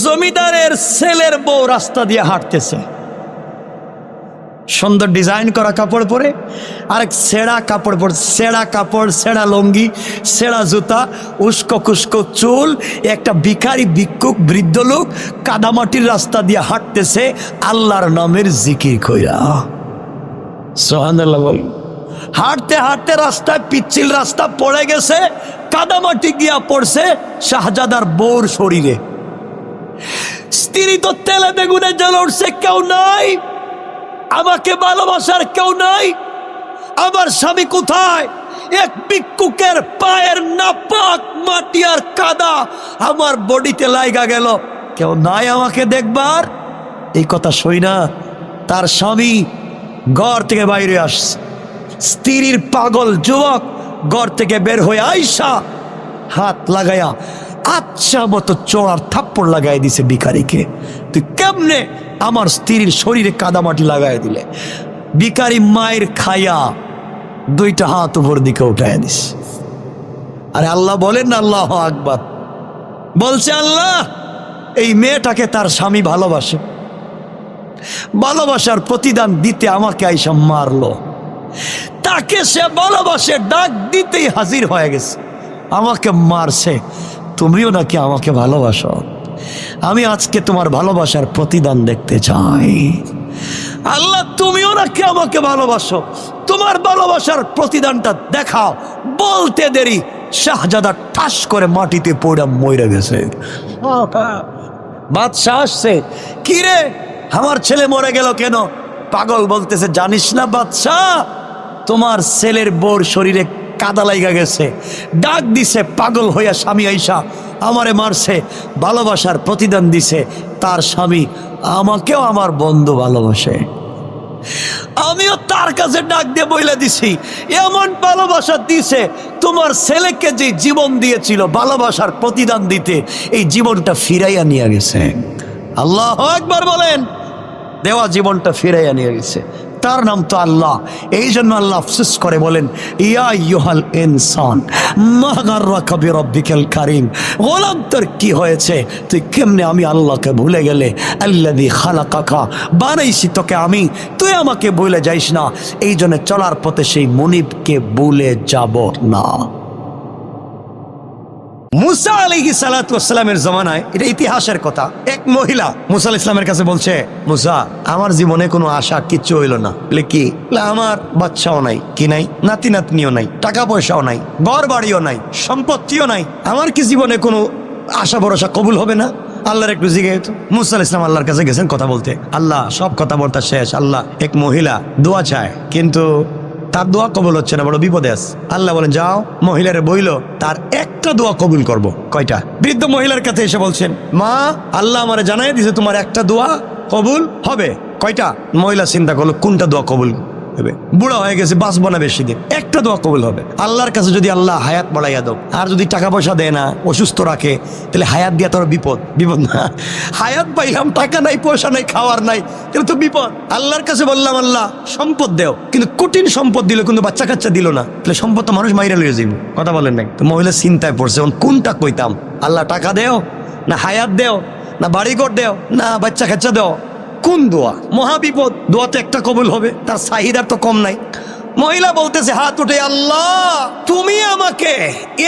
জমিদারের ছেলের বউ রাস্তা দিয়ে হাঁটতেছে, সুন্দর ডিজাইন করা কাপড় পরে, আরেক ছেঁড়া কাপড় পরে, ছেঁড়া কাপড়, ছেঁড়া লুঙ্গি, ছেঁড়া জুতা, উস্কো কুস্কো চুল, একটা ভিখারি ভিক্ষুক বৃদ্ধ লোক কাদামাটির রাস্তা দিয়ে হাঁটতেছে আল্লাহর নামের জিকির কইরা। সুবহানাল্লাহ বল। হাঁটতে হাঁটতে রাস্তায় পিচ্ছিল রাস্তা পড়ে গেছে, কাদামাটি গিয়া পড়ছে শাহজাদার বউর শরীরে। স্ত্রী তো তেলে বেগুনে জ্বলে উঠছে, কেউ নাই, আমাকে ভালোবাসার কেউ নাই, আমার স্বামী কোথায়? এক ভিক্ষুকের পায়ের নাপাক মাটি আর কাদা আমার বডিতে লাইগা গেল, কেউ নাই আমাকে দেখবার। এই কথা শুই না তার স্বামী ঘর থেকে বাইরে আসছে। স্ত্রীর পাগল যুবক ঘর থেকে বের হয়ে আইসা হাত লাগায়া আচ্ছা মতো চোরার থাপ্পড় লাগাই দিছে ভিখারিকে। তুই কেমনে আমার স্ত্রীর শরীরে কাদামাটি লাগাই দিলে? ভিখারি মায়ের খায়া দুইটা হাত উপর দিকে উঠাই দিস। আরে আল্লাহ বলেন না আল্লাহু আকবার, বলছে আল্লাহ এই মেয়েটাকে তার স্বামী ভালোবাসে, ভালোবাসার প্রতিদান দিতে আমাকে আইসা মারলো। তাকে সে ভালোবাসে, ডাক দিতেই হাজির হয়ে গেছে, আমাকে মারছে। তুমিও নাকি আমাকে ভালোবাসো? আমি আজকে তোমার ভালোবাসার প্রতিদান দেখতে চাই। আল্লাহ তুমিও নাকি আমাকে ভালোবাসো? তোমার ভালোবাসার প্রতিদানটা দেখাও। বলতে দেরি শাহজাদা ঠাস করে মাটিতে পড়ে মরে গেছে। বাদশাহ আসছে, কি রে আমার ছেলে মরে গেল কেন? পাগল বলতেছে, জানিস না বাদশাহ, তোমার ছেলের বউর শরীরে কাদা লাইগা গেছে। ডাক দিছে পাগল হইয়া স্বামী আইসা আমারে মারছে, ভালোবাসার প্রতিদান দিছে তার স্বামী। আমাকেও আমার বন্ধু ভালোবাসে, আমিও তার কাছে ডাক দিয়ে বইলা দিছি, এমন ভালোবাসা দিছে তোমার ছেলেকে যে জীবন দিয়েছিল ভালোবাসার প্রতিদান দিতে, এই জীবনটা ফিরাইয়া নিয়ে গেছে। আল্লাহু আকবার বলেন। দেওয়া জীবনটা ফিরাইয়া নিয়ে গেছে, তার নাম তো আল্লাহ। এই জন্য আল্লাহ আফসোস করে বলেন, ইয়া আইয়ুহাল ইনসান মা গাররাকা বিরাব্বিকাল কারীম। গোলাম তোর কি হয়েছে, তুই কেমনে আমি আল্লাহকে ভুলে গেলে? আল্লাযী খালাকাকা, বানাইছি তোকে আমি, তুই আমাকে ভুলে যাইস না। এই জন্য চলার পথে সেই মুনিবকে ভুলে যাব না। মুসা আলাইহিস সালাতু ওয়াস সালামের জমানায়, এটা ইতিহাসের কথা, এক মহিলা মুসা আলাইহিস সালামের কাছে বলছে, মুসা আমার জীবনে কোনো আশা কিচ্ছু হইল না। বলে কি? আমার বাচ্চাও নাই, কি নাই, নাতি নাতনিও নাই, টাকা পয়সাও নাই, ঘর বাড়িও নাই, সম্পত্তিও নাই, আমার কি জীবনে কোনো আশা ভরসা কবুল হবে না? আল্লাহর একটু জিজ্ঞেস। মুসা আলাইহিস সালাম আল্লাহর কাছে গেছেন কথা বলতে। আল্লাহ সব কথাবার্তা শেষ, আল্লাহ এক মহিলা দোয়া চায়, কিন্তু তার দোয়া কবুল হচ্ছে না, বড় বিপদে আছে। আল্লাহ বলেন, যাও মহিলারে বইল তার একটা দোয়া কবুল করব। কয়টা? বৃদ্ধ মহিলার কাছে এসে বলছেন, মা আল্লাহ আমারে জানাই দিছে তোমার একটা দোয়া কবুল হবে। কয়টা? মহিলা চিন্তা করলো কোনটা দোয়া কবুল হবে, বুড়া হয়ে গেছে, বাঁচবো না বেশি দিন, একটা দোয়া কবুল হবে। আল্লাহর কাছে যদি আল্লাহ হায়াত বাড়াইয়া দাও, আর যদি টাকা পয়সা দেয় না, অসুস্থ রাখে, তাহলে হায়াত দিয়া তোর বিপদ। বিপদ না, হায়াত পাইলাম, টাকা নাই, পয়সা নাই, খাওয়ার নাই, তাহলে তো বিপদ। আল্লাহর কাছে বললাম আল্লাহ সম্পদ দেও, কিন্তু কঠিন সম্পদ দিল, কিন্তু বাচ্চা কাচ্চা দিল না, তাহলে সম্পদ তো মানুষ মাইরা লইয়া যাইব। কথা বলেন নাই? তো মহিলা চিন্তায় পড়ছে, কোনটা কইতাম? আল্লাহ টাকা দেও না হায়াত দেও, না বাড়িঘর দেও, না বাচ্চা কাচ্চা দেও? কোন দোয়া? মহাবিপদ। দোয়া তো একটা কবুল হবে, তার চাহিদার তো কম নাই। মহিলা বলতেছে হাত উঠে, আল্লাহ তুমি আমাকে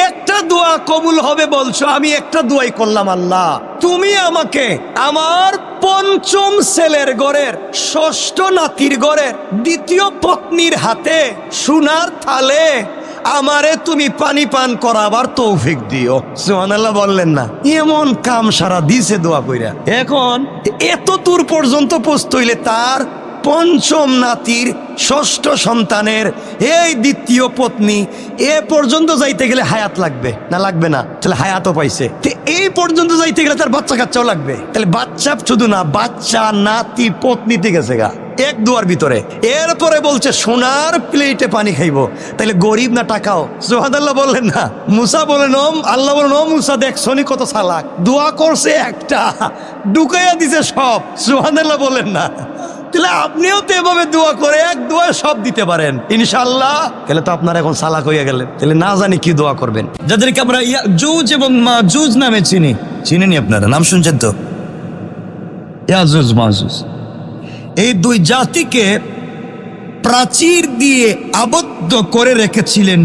একটা দোয়া কবুল হবে বলছো, আমি একটা দোয়াই করলাম। আল্লাহ তুমি আমাকে আমার পঞ্চম ছেলের ঘরের, ষষ্ঠ নাতির ঘরের, দ্বিতীয় পত্নীর হাতে সোনার থালে আমারে তুমি পানি পান করাবার তৌফিক দিও। সুবহানাল্লাহ বললেন না? এমন কাম সারা দিছে দোয়া কইরা। এখন এত দূর পর্যন্ত পৌঁছতে হইলে তার পঞ্চম নাতির ষষ্ঠ সন্তানের এই দ্বিতীয় পত্নী, এ পর্যন্ত যাইতে গেলে হায়াত লাগবে না? লাগবে না? তাহলে হায়াতও পাইছে, এই পর্যন্ত যাইতে গেলে তার বাচ্চা কাচ্চাও লাগবে। তাহলে বাচ্চা শুধু না, বাচ্চা নাতি পত্নীতে গেছে গা এক দুয়ার ভিতরে। এরপরে বলছে সোনার প্লেটে পানি খাইবো। তাহলে গরিব না টাকাও? সুবহানাল্লাহ বললেন না? মুসা বলেন আল্লাহ বলেন, ও মুসা দেখছনি কত চালাক, দোয়া করছে একটা, ঢুকাইয়া দিছে সব। সুবহানাল্লাহ বলেন না? তাহলে আপনিও তো এভাবে দোয়া করে এক দোয়া সব দিতে পারেন ইনশাআল্লাহ। তাহলে তো আপনারা এখন চালাক হইয়া গেলেন। তাহলে না জানি কি দোয়া করবেন। যাদেরকে আমরা ইয়াজুজ এবং মাজুজ নামে চিনেনি, আপনারা নাম শুনছেন তো? ইয়াজুজ মাজুজ, এই দুই জাতিকে প্রাচীর দিয়ে আবদ্ধ করে রেখেছিলেন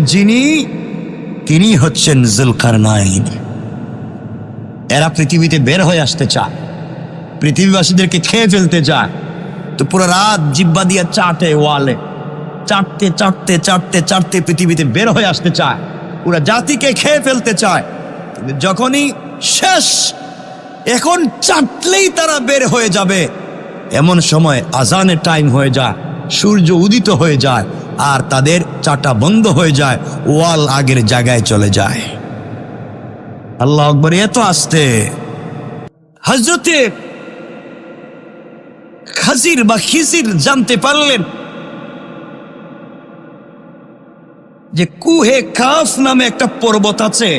তিনি হচ্ছেন জুলকারনাইন। এরা পৃথিবীতে বের হয়ে আসতে চায়, পৃথিবীবাসীদেরকে খেয়ে ফেলতে চায়। তো পুরো রাত জিব্বা দিয়ে চাটে, ওয়ালে চাটতে চাটতে চাটতে চাটতে পৃথিবীতে বের হয়ে আসতে চায়, পুরো জাতিকে খেয়ে ফেলতে চায়। যখনই শেষ, এখন চাটলেই তারা বের হয়ে যাবে, এমন সময় আজানের টাইম হয়ে যায়, সূর্য উদিত হয়ে যায়, আর তাদের চাটা বন্ধ হয়ে যায়, ওয়াল আগের জায়গায় চলে যায়। আল্লাহ আকবার! এত আসতে হযরতে খাজির বা খিজির জানতে পারলেন যে কুহে কাফ নামে একটা পর্বত আছে,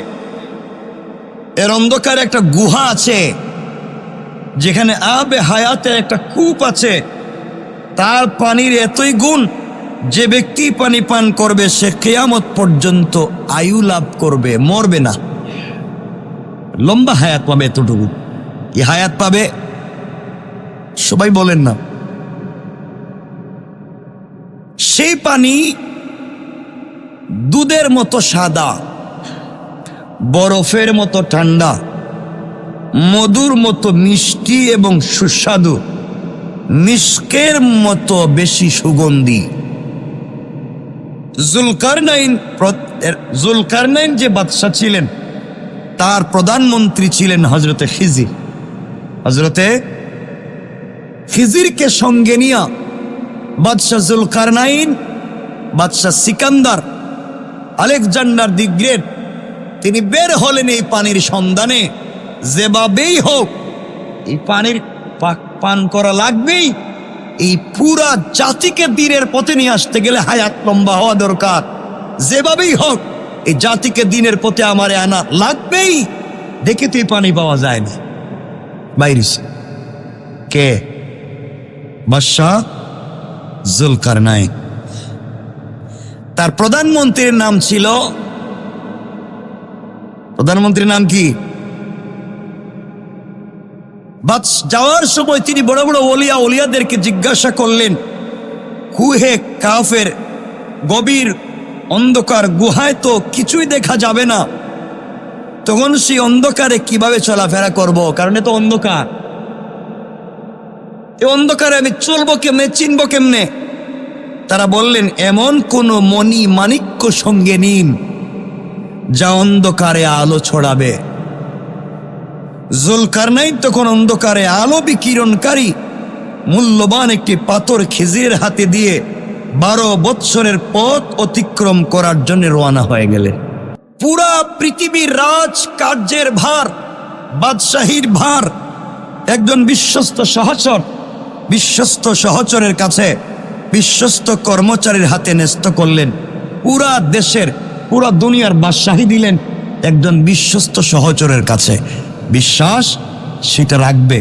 এর অন্ধকারে একটা গুহা আছে, যেখানে আবে হায়াতের একটা কূপ আছে। তার পানির এতই গুণ, যে ব্যক্তি পানি পান করবে সে কিয়ামত পর্যন্ত আয়ু লাভ করবে, মরবে না, লম্বা হায়াত পাবে। এতটুকু কি হায়াত পাবে? সবাই বলেন না? সেই পানি দুধের মতো সাদা, বরফের মতো ঠান্ডা, মধুর মতো মিষ্টি এবং সুস্বাদু, মিশকের মতো বেশি সুগন্ধি। জুলকারনাইন যে বাদশা ছিলেন, তার প্রধানমন্ত্রী ছিলেন হযরতে খিজির। হযরতে খিজিরকে সঙ্গে নিয়া বাদশা জুলকারনাইন, বাদশা সিকান্দার, আলেকজান্ডার দি গ্রেট, তিনি বের হলেন এই পানির সন্ধানে। যেভাবেই হোক এই পানির পান করা লাগবেই। এই পুরা জাতিকে দিনের পথে নিয়ে আসতে গেলে হায়াত লম্বা হওয়া দরকার। যেভাবেই হোক এই জাতিকে দিনের পথে আমারে আনা লাগবেই। দেখে তো পানি পাওয়া যায় না। বাইরিস কে? বাদশা জুলকারনাইন। তার প্রধানমন্ত্রীর নাম ছিল, প্রধানমন্ত্রীর নাম কি? যাওয়ার সময় তিনি বড় বড় ওলিয়াদেরকে জিজ্ঞাসা করলেন, কুহে কাফের গভীর অন্ধকার গুহায় তো কিছুই দেখা যাবে না, তখন সেই অন্ধকারে কিভাবে চলাফেরা করব? কারণ এ তো অন্ধকার, এই অন্ধকারে আমি চলবো কেমনে, চিনবো কেমনে? তারা বললেন, এমন কোন মণি মাণিক্য সঙ্গে নিন যা অন্ধকারে আলো ছড়াবে। জুলকারনাইন তখন অন্ধকারে আলো বিকিরণকারী মূল্যবান একটি পাথর খিজিরের হাতে দিয়ে 12 বৎসরের পথ অতিক্রম করার জন্য রওনা হয়ে গেলেন। পুরা পৃথিবীর রাজ কার্যের ভার, বাদশাহীর ভার একজন বিশ্বস্ত সহচরের কাছে, বিশ্বস্ত কর্মচারীর হাতে ন্যস্ত করলেন। পুরা দেশের, পুরা দুনিয়ার বাদশাহী দিলেন একজন বিশ্বস্ত সহচরের কাছে। বিশ্বাস সেটা রাখবে।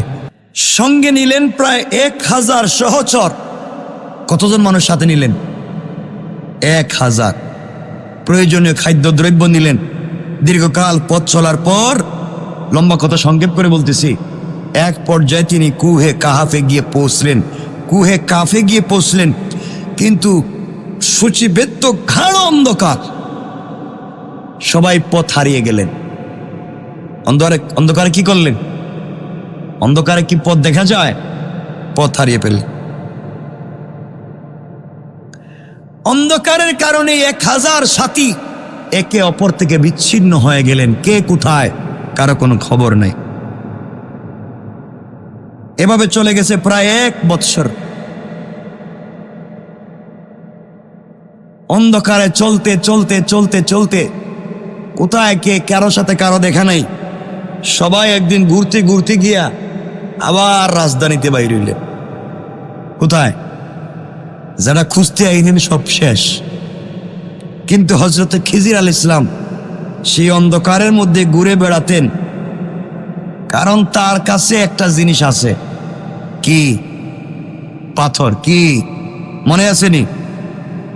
সঙ্গে নিলেন প্রায় 1000 সহচর। কতজন মানুষ সাথে নিলেন? 1000। প্রয়োজনীয় খাদ্যদ্রব্য নিলেন। দীর্ঘকাল পথ চলার পর, লম্বা কথা সংক্ষেপ করে বলতেছি, এক পর্যায়ে তিনি কুহে কাফে গিয়ে পৌঁছলেন, কিন্তু সূচিবেদ্য ঘাড় অন্ধকার, সবাই পথ হারিয়ে গেলেন। অন্ধকারে কি করলেন? অন্ধকারে কি পথ দেখা যায়? পথ হারিয়ে ফেললেন। অন্ধকারের কারণে 1000 সাথী একে অপর থেকে বিচ্ছিন্ন হয়ে গেলেন। কে কোথায় কারো কোনো খবর নেই। এভাবে চলে গেছে প্রায় 1 বৎসর। অন্ধকারে চলতে চলতে চলতে চলতে কোথায় কে কারো সাথে কারো দেখা নাই, সবাই একদিন ঘুরতে ঘুরতে গিয়া আবার রাজধানীতে বাইরে হইলেন। কোথায়? যারা খুঁজতে আইলেন সব শেষ। কিন্তু হযরতে খিজির আলাইহিস সালাম সেই অন্ধকারের মধ্যে ঘুরে বেড়াতেন, কারণ তার কাছে একটা জিনিস আছে। কি? পাথর। কি মনে আসেনি?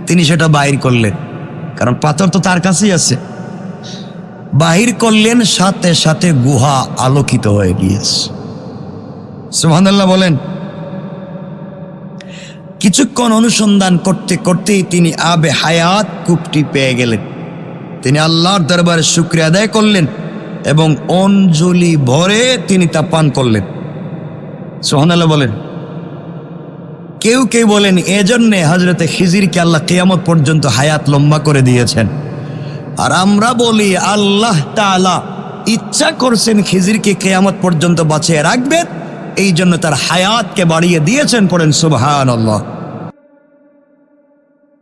তিনি সেটা বাহির করলেন, কারণ পাথর তো তার কাছেই আছে। বাহির করলেন, সাথে সাথে গুহা আলোকিত হয়ে গিয়েছে। সুবহানাল্লাহ বলেন। কিছুক্ষণ অনুসন্ধান করতে করতেই তিনি আবে হায়াত কূপটি পেয়ে গেলেন। তিনি আল্লাহর দরবারে শুকরিয়া আদায় করলেন এবং অঞ্জলি ভরে তিনি তা পান করলেন। সুবহানাল্লাহ বলেন। কেউ কেউ বলেন এজন্যে হযরতে খিজিরকে আল্লাহ কিয়ামত পর্যন্ত হায়াত লম্বা করে দিয়েছেন। আর আমরা বলি আল্লাহ তাআলা ইচ্ছা করছেন খিজিরকে কিয়ামত পর্যন্ত বাঁচিয়ে রাখবেন, এই জন্য তার হায়াতকে বাড়িয়ে দিয়েছেন। পড়েন সুবহানাল্লাহ।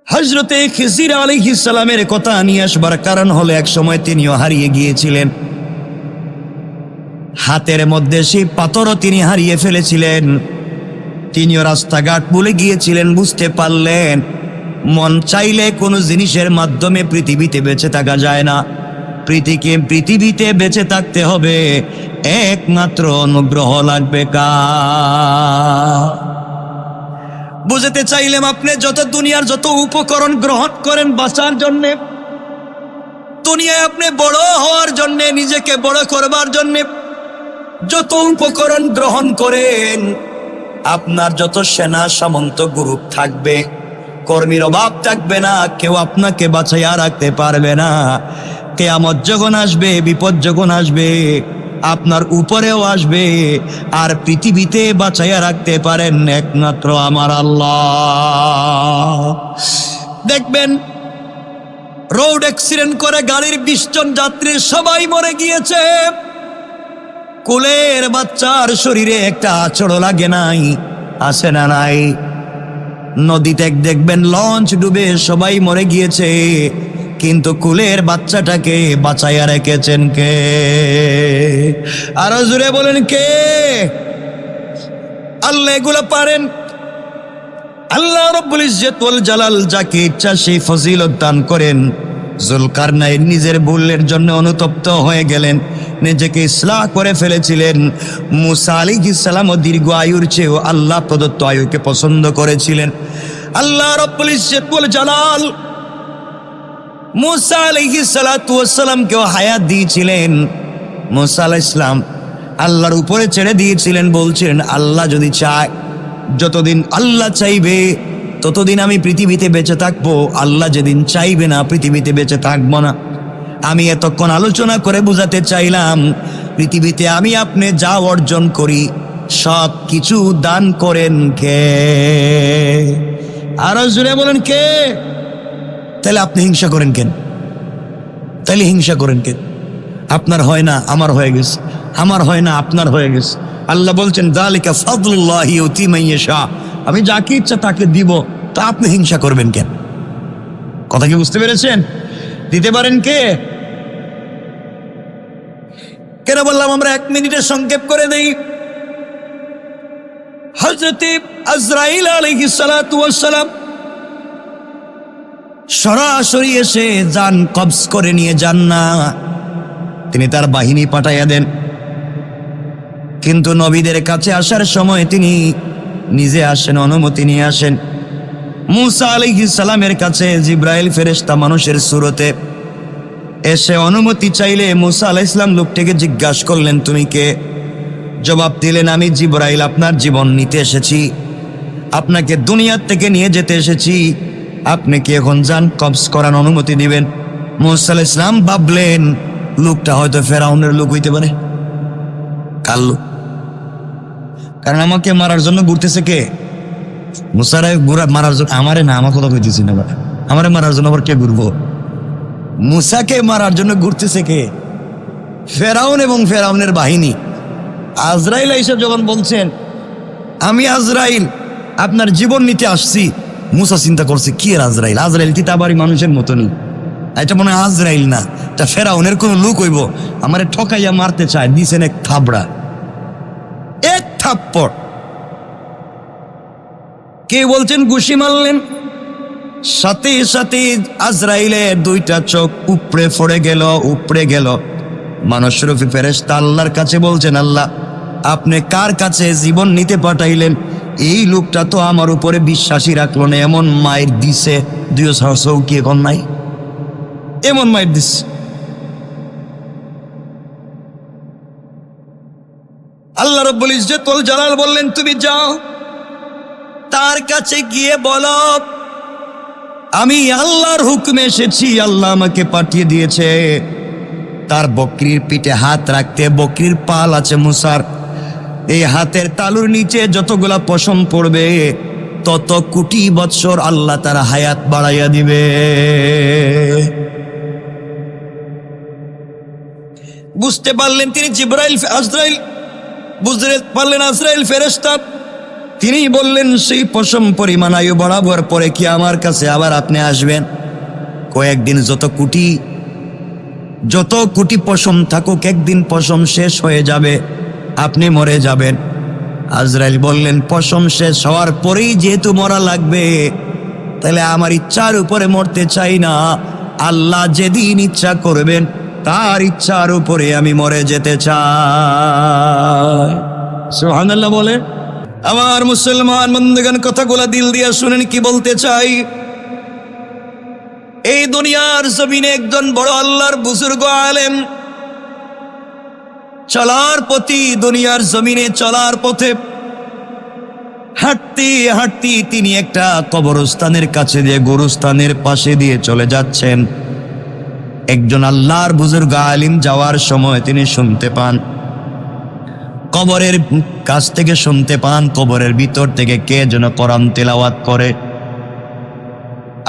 হযরতে খিজির আলাইহিস সালামের কথা নিয়ে আসবার কারণ হলো এক সময় তিনিও হারিয়ে গিয়েছিলেন। হাতের মধ্যে সেই পাথরও তিনি হারিয়ে ফেলেছিলেন। তিনিও রাস্তাঘাট ভুলে গিয়েছিলেন, বুঝতে পারলেন মন চাইলে কোনো জিনিসের মাধ্যমে পৃথিবীতে বেঁচে থাকা যায় না। পৃথিবীতে বেঁচে থাকতে হবে একমাত্র অনুগ্রহ লাগবে কার? বুঝতে চাইলাম আপনি যত দুনিয়ার যত উপকরণ গ্রহণ করেন বাঁচার জন্যে, দুনিয়ায় আপনি বড় হওয়ার জন্যে, নিজেকে বড় করবার জন্যে যত উপকরণ গ্রহণ করেন, আপনার যত সেনা সামন্ত গ্রুপ থাকবে, কর্মীর অভাব থাকবে না, কেউ আপনাকে বাঁচাইয়া রাখতে পারবে না। কিয়ামত যখন আসবে, বিপদ যখন আসবে, আপনার উপরেও আসবে। আর পৃথিবীতে বাঁচাইয়া রাখতে পারেন একমাত্র আমার আল্লাহ। দেখবেন রোড অ্যাক্সিডেন্ট করে গাড়ির 20 জন যাত্রী সবাই মরে গিয়েছে, কোলের বাচ্চার শরীরে একটা আঁচড়ও লাগে নাই, আছে না নাই? নদীতে দেখবেন লঞ্চ ডুবে সবাই মরে গিয়েছে, কিন্তু কুলের বাচ্চাটাকে বাঁচাইয়া রেখেছেন কে? আরো জোরে বলেন কে? আল্লাহ এগুলো পারেন। আল্লাহ রব্বুল ইজ্জত ওয়াল জালাল যাকে ইচ্ছা সেই ফজিলত দান করেন। জুলকারনাইন নিজের ভুলের জন্য অনুতপ্ত হয়ে গেলেন, নিজেকে ইসলাহ করে ফেলেছিলেন। মুসা আলাইহিস সালাম দীর্ঘ আয়ুর চেয়েও আল্লাহ প্রদত্ত আয়ুকে পছন্দ করেছিলেন। আল্লাহ রব্বুল ইজ্জত ওয়াল জালাল মুসা আলাইহিস সালাতু ওয়াস সালামকেও হায়াত দিয়েছিলেন। মুসা আলাইহিস সালাম আল্লাহর উপরে ছেড়ে দিয়েছিলেন, বলছিলেন আল্লাহ যদি চায়, যতদিন আল্লাহ চাইবে ততদিন আমি পৃথিবীতে বেঁচে থাকবো, আল্লাহ যেদিন চাইবে না পৃথিবীতে বেঁচে থাকবো না। আমি এতক্ষণ আলোচনা করে বুঝাতে চাইলাম পৃথিবীতে আমি আপনি যা অর্জন করি সব কিছু দান করেন কে? আরো জোরে বলেন কে? তাহলে আপনি হিংসা করেন কেন? তাহলে হিংসা করেন কেন? আপনার হয় না আমার হয়ে গেছে, আমার হয় না আপনার হয়ে গেছে। আল্লাহ বলছেন যালিকা ফাদলুল্লাহি ইউতি মান ইয়াশা, আমি যাকে ইচ্ছা তাকে দিব, তা আপনি হিংসা করবেন কেন? কথা কি বুঝতে পেরেছেন? দিতে পারেন কে? কেন বললাম আমরা 1 মিনিটে সংক্ষেপ করে দেই। হযরত আজরাইল আলাইহিস সালাতু ওয়াস সালাম সরাসরি এসে জান কবজ করে নিয়ে যান না, তিনি তার বাহিনী পাঠাইয়া দেন। কিন্তু নবীদের কাছে আসার সময় তিনি নিজে আসেন, অনুমতি নিয়ে আসেন। মুসা আলাইহিস সালামের কাছে জিবরাইল ফেরেশতা মানুষের সুরতে এসে অনুমতি চাইলে মুসা আলাইহিস সালাম লোকটিকে জিজ্ঞাসা করলেন তুমি কে? জবাব দিলেন আমি জিবরাইল, আপনার জীবন নিতে এসেছি, আপনাকে দুনিয়ার থেকে নিয়ে যেতে এসেছি, আপনি কি এখন জান কবজ করার অনুমতি দিবেন? মুসা আলাইহিস সালাম ভাবলেন লোকটা হয়তো ফেরাউনের লোক হইতে পারে। কার লোক? কারণ আমাকে মারার জন্য ঘুরতেছে কে? মুসারে মারার জন্য, আমারে না, আমার কথা কইতেছি না, আমারে মারার জন্য আবার কে ঘুরবো? মুসাকে মারার জন্য ঘুরতেছে কে? ফেরাউন এবং ফেরাউনের বাহিনী। আজরাইল এসে যখন বলছেন আমি আজরাইল আপনার জীবন নিতে আসছি, মুসা চিন্তা করছে কি এর আজরাইল, আজরাইল কি তাবারই মানুষের মতনই, এটা মনে হয় আজরাইল না, এটা ফেরাউনের কোন লোক হইব, আমারে ঠকাইয়া মারতে চায়। দিছেন এক থাবড়া, এক থাপ্পড়। কে বলছেন ঘুষি মারলেন, সাথে সাথে আজরাইলের দুইটা চোখ উপড়ে পড়ে গেল, উপড়ে গেল। মানুষ রূপী ফেরেশতা আল্লাহর কাছে বলছেন, আল্লাহ আপনি কার কাছে জীবন নিতে পাঠাইলেন? এই লোকটা তো আমার উপরে বিশ্বাসী রাখলো না, এমন মায়ের দিছে, দুই চৌকি এখন নাই, এমন মায়ের দিছে। আল্লাহ রাব্বুল ইজ্জত ওয়াল জালাল বললেন, তুমি যাও তার কাছে গিয়ে বলো আমি আল্লাহর হুকুমে এসেছি, আল্লাহ আমাকে পাঠিয়ে দিয়েছে তার বকরির পিঠে হাত রাখতে। বকরির পাল আছে মুসার, এই হাতের তালুর নিচে যতগুলা পশম পড়বে তত কোটি বৎসর আল্লাহ তার হায়াত বাড়াইয়া দিবে। বুঝতে পারলেন তিনি জিবরাইল, আজরাইল বুঝতে পারলেন আজরাইল ফেরেশতা। তিনি বললেন, সেই পশম পরিমাণ আয়ু বাড়াবার পরে কি আমার কাছে আবার আপনি আসবেন? কয়েকদিন যত কোটি পশম থাকুক, একদিন পশম শেষ হয়ে যাবে, আপনি মরে যাবেন। আজরাইল বললেন, পশম শেষ হওয়ার পরেই যেহেতু মরা লাগবে, তাহলে আমার ইচ্ছার উপরে মরতে চাই না, আল্লাহ যেদিন ইচ্ছা করবেন তার ইচ্ছার উপরে আমি মরে যেতে চাই। সুবহানাল্লাহ বলে। আমার মুসলমান বন্ধুগণ, কথাগুলা দিল দিয়া শুনেন কি বলতে চাই। এই দুনিয়ার জমিনে একজন বড় আল্লাহর বুজুর্গ আলেম চলার পথে, দুনিয়ার জমিনে চলার পথে হাঁটতে হাঁটতে তিনি একটা কবরস্থানের কাছে দিয়ে, গোরস্থানের পাশে দিয়ে চলে যাচ্ছেন। একজন আল্লাহর বুজুর্গ আলিম যাওয়ার সময় তিনি শুনতে পান, কবরের কাছ থেকে শুনতে পান, কবরের ভিতর থেকে কে যেন কোরআন তেলাওয়াত করে।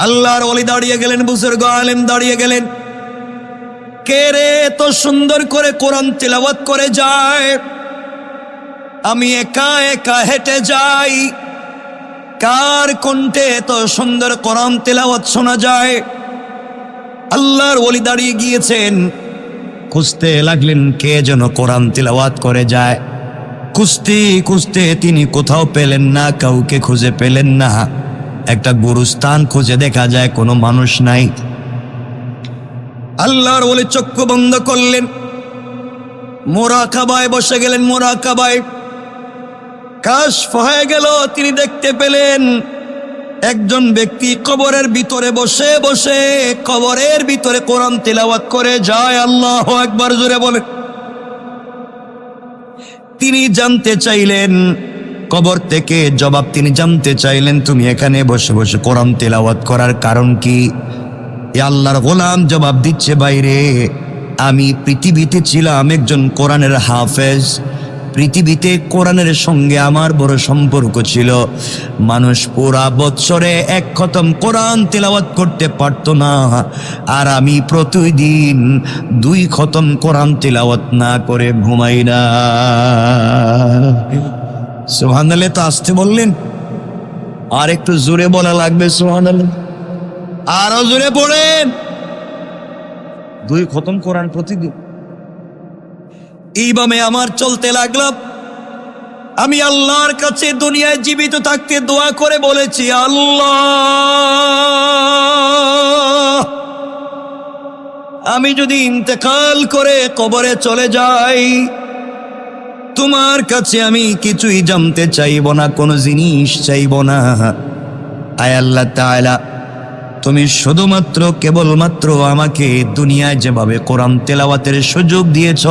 আল্লাহর ওলি দাঁড়িয়ে গেলেন, বুজুর্গ আলেম দাঁড়িয়ে গেলেন। কে রে এত সুন্দর করে কোরআন তেলাওয়াত করে যায়? আমি একা একা হেঁটে যাই, কার কণ্ঠে এত সুন্দর কোরআন তেলাওয়াত শোনা যায়? আল্লাহর ওলি দাঁড়িয়ে গিয়েছেন, খুঁজতে লাগলেন কে যেন কোরআন তেলাওয়াত করে যায়। খুঁজতে খুঁজতে তিনি কোথাও পেলেন না, কাউকে খুঁজে পেলেন না। একটা গুরুস্থান খুঁজে দেখা যায় কোনো মানুষ নাই। আল্লাহর ওলি চক্ষু বন্ধ করলেন, মুরাকাবায় বসে গেলেন। মুরাকাবায় কাশফ হয়ে গেল, তিনি দেখতে পেলেন একজন ব্যক্তি কবরের ভিতরে বসে বসে কবরের ভিতরে কোরআন তেলাওয়াত করে যায়। আল্লাহু আকবার জোরে বলেন। তিনি জানতে চাইলেন কবর থেকে জবাব, তিনি জানতে চাইলেন তুমি এখানে বসে বসে কোরআন তেলাওয়াত করার কারণ কি? আল্লাহর গোলাম জবাব দিচ্ছে, বাইরে আমি পৃথিবীতে ছিলাম একজন কোরআনের হাফেজ, পৃথিবীতে কোরআনের সঙ্গে আমার বড় সম্পর্ক ছিল। মানুষ পুরা বৎসরে এক খতম কোরআন তেলাওয়াত করতে পারত না, আর আমি প্রতিদিন 2 খতম কোরআন তেলাওয়াত না করে ঘুমাই না। সুবহানাল্লাহ। তো আসতে বললেন, আর একটু জোরে বলা লাগবে সুবহানাল্লাহ, আরো জোরে পড়েন। 2 খতম কোরআন প্রতিদিন। এইভাবে আমার চলতে লাগলাম। আমি আল্লাহর কাছে দুনিয়ায় জীবিত থাকতে দোয়া করে বলেছি, আল্লাহ আমি যদি ইন্তেকাল করে কবরে চলে যাই, তোমার কাছে আমি কিছুই জানতে চাইব না, কোনো জিনিস চাইব না। আয় আল্লাহ তাআলা, তুমি শুধুমাত্র কেবলমাত্র আমাকে দুনিয়ায় যেভাবে কোরআন তেলাওয়াতের সুযোগ দিয়েছ,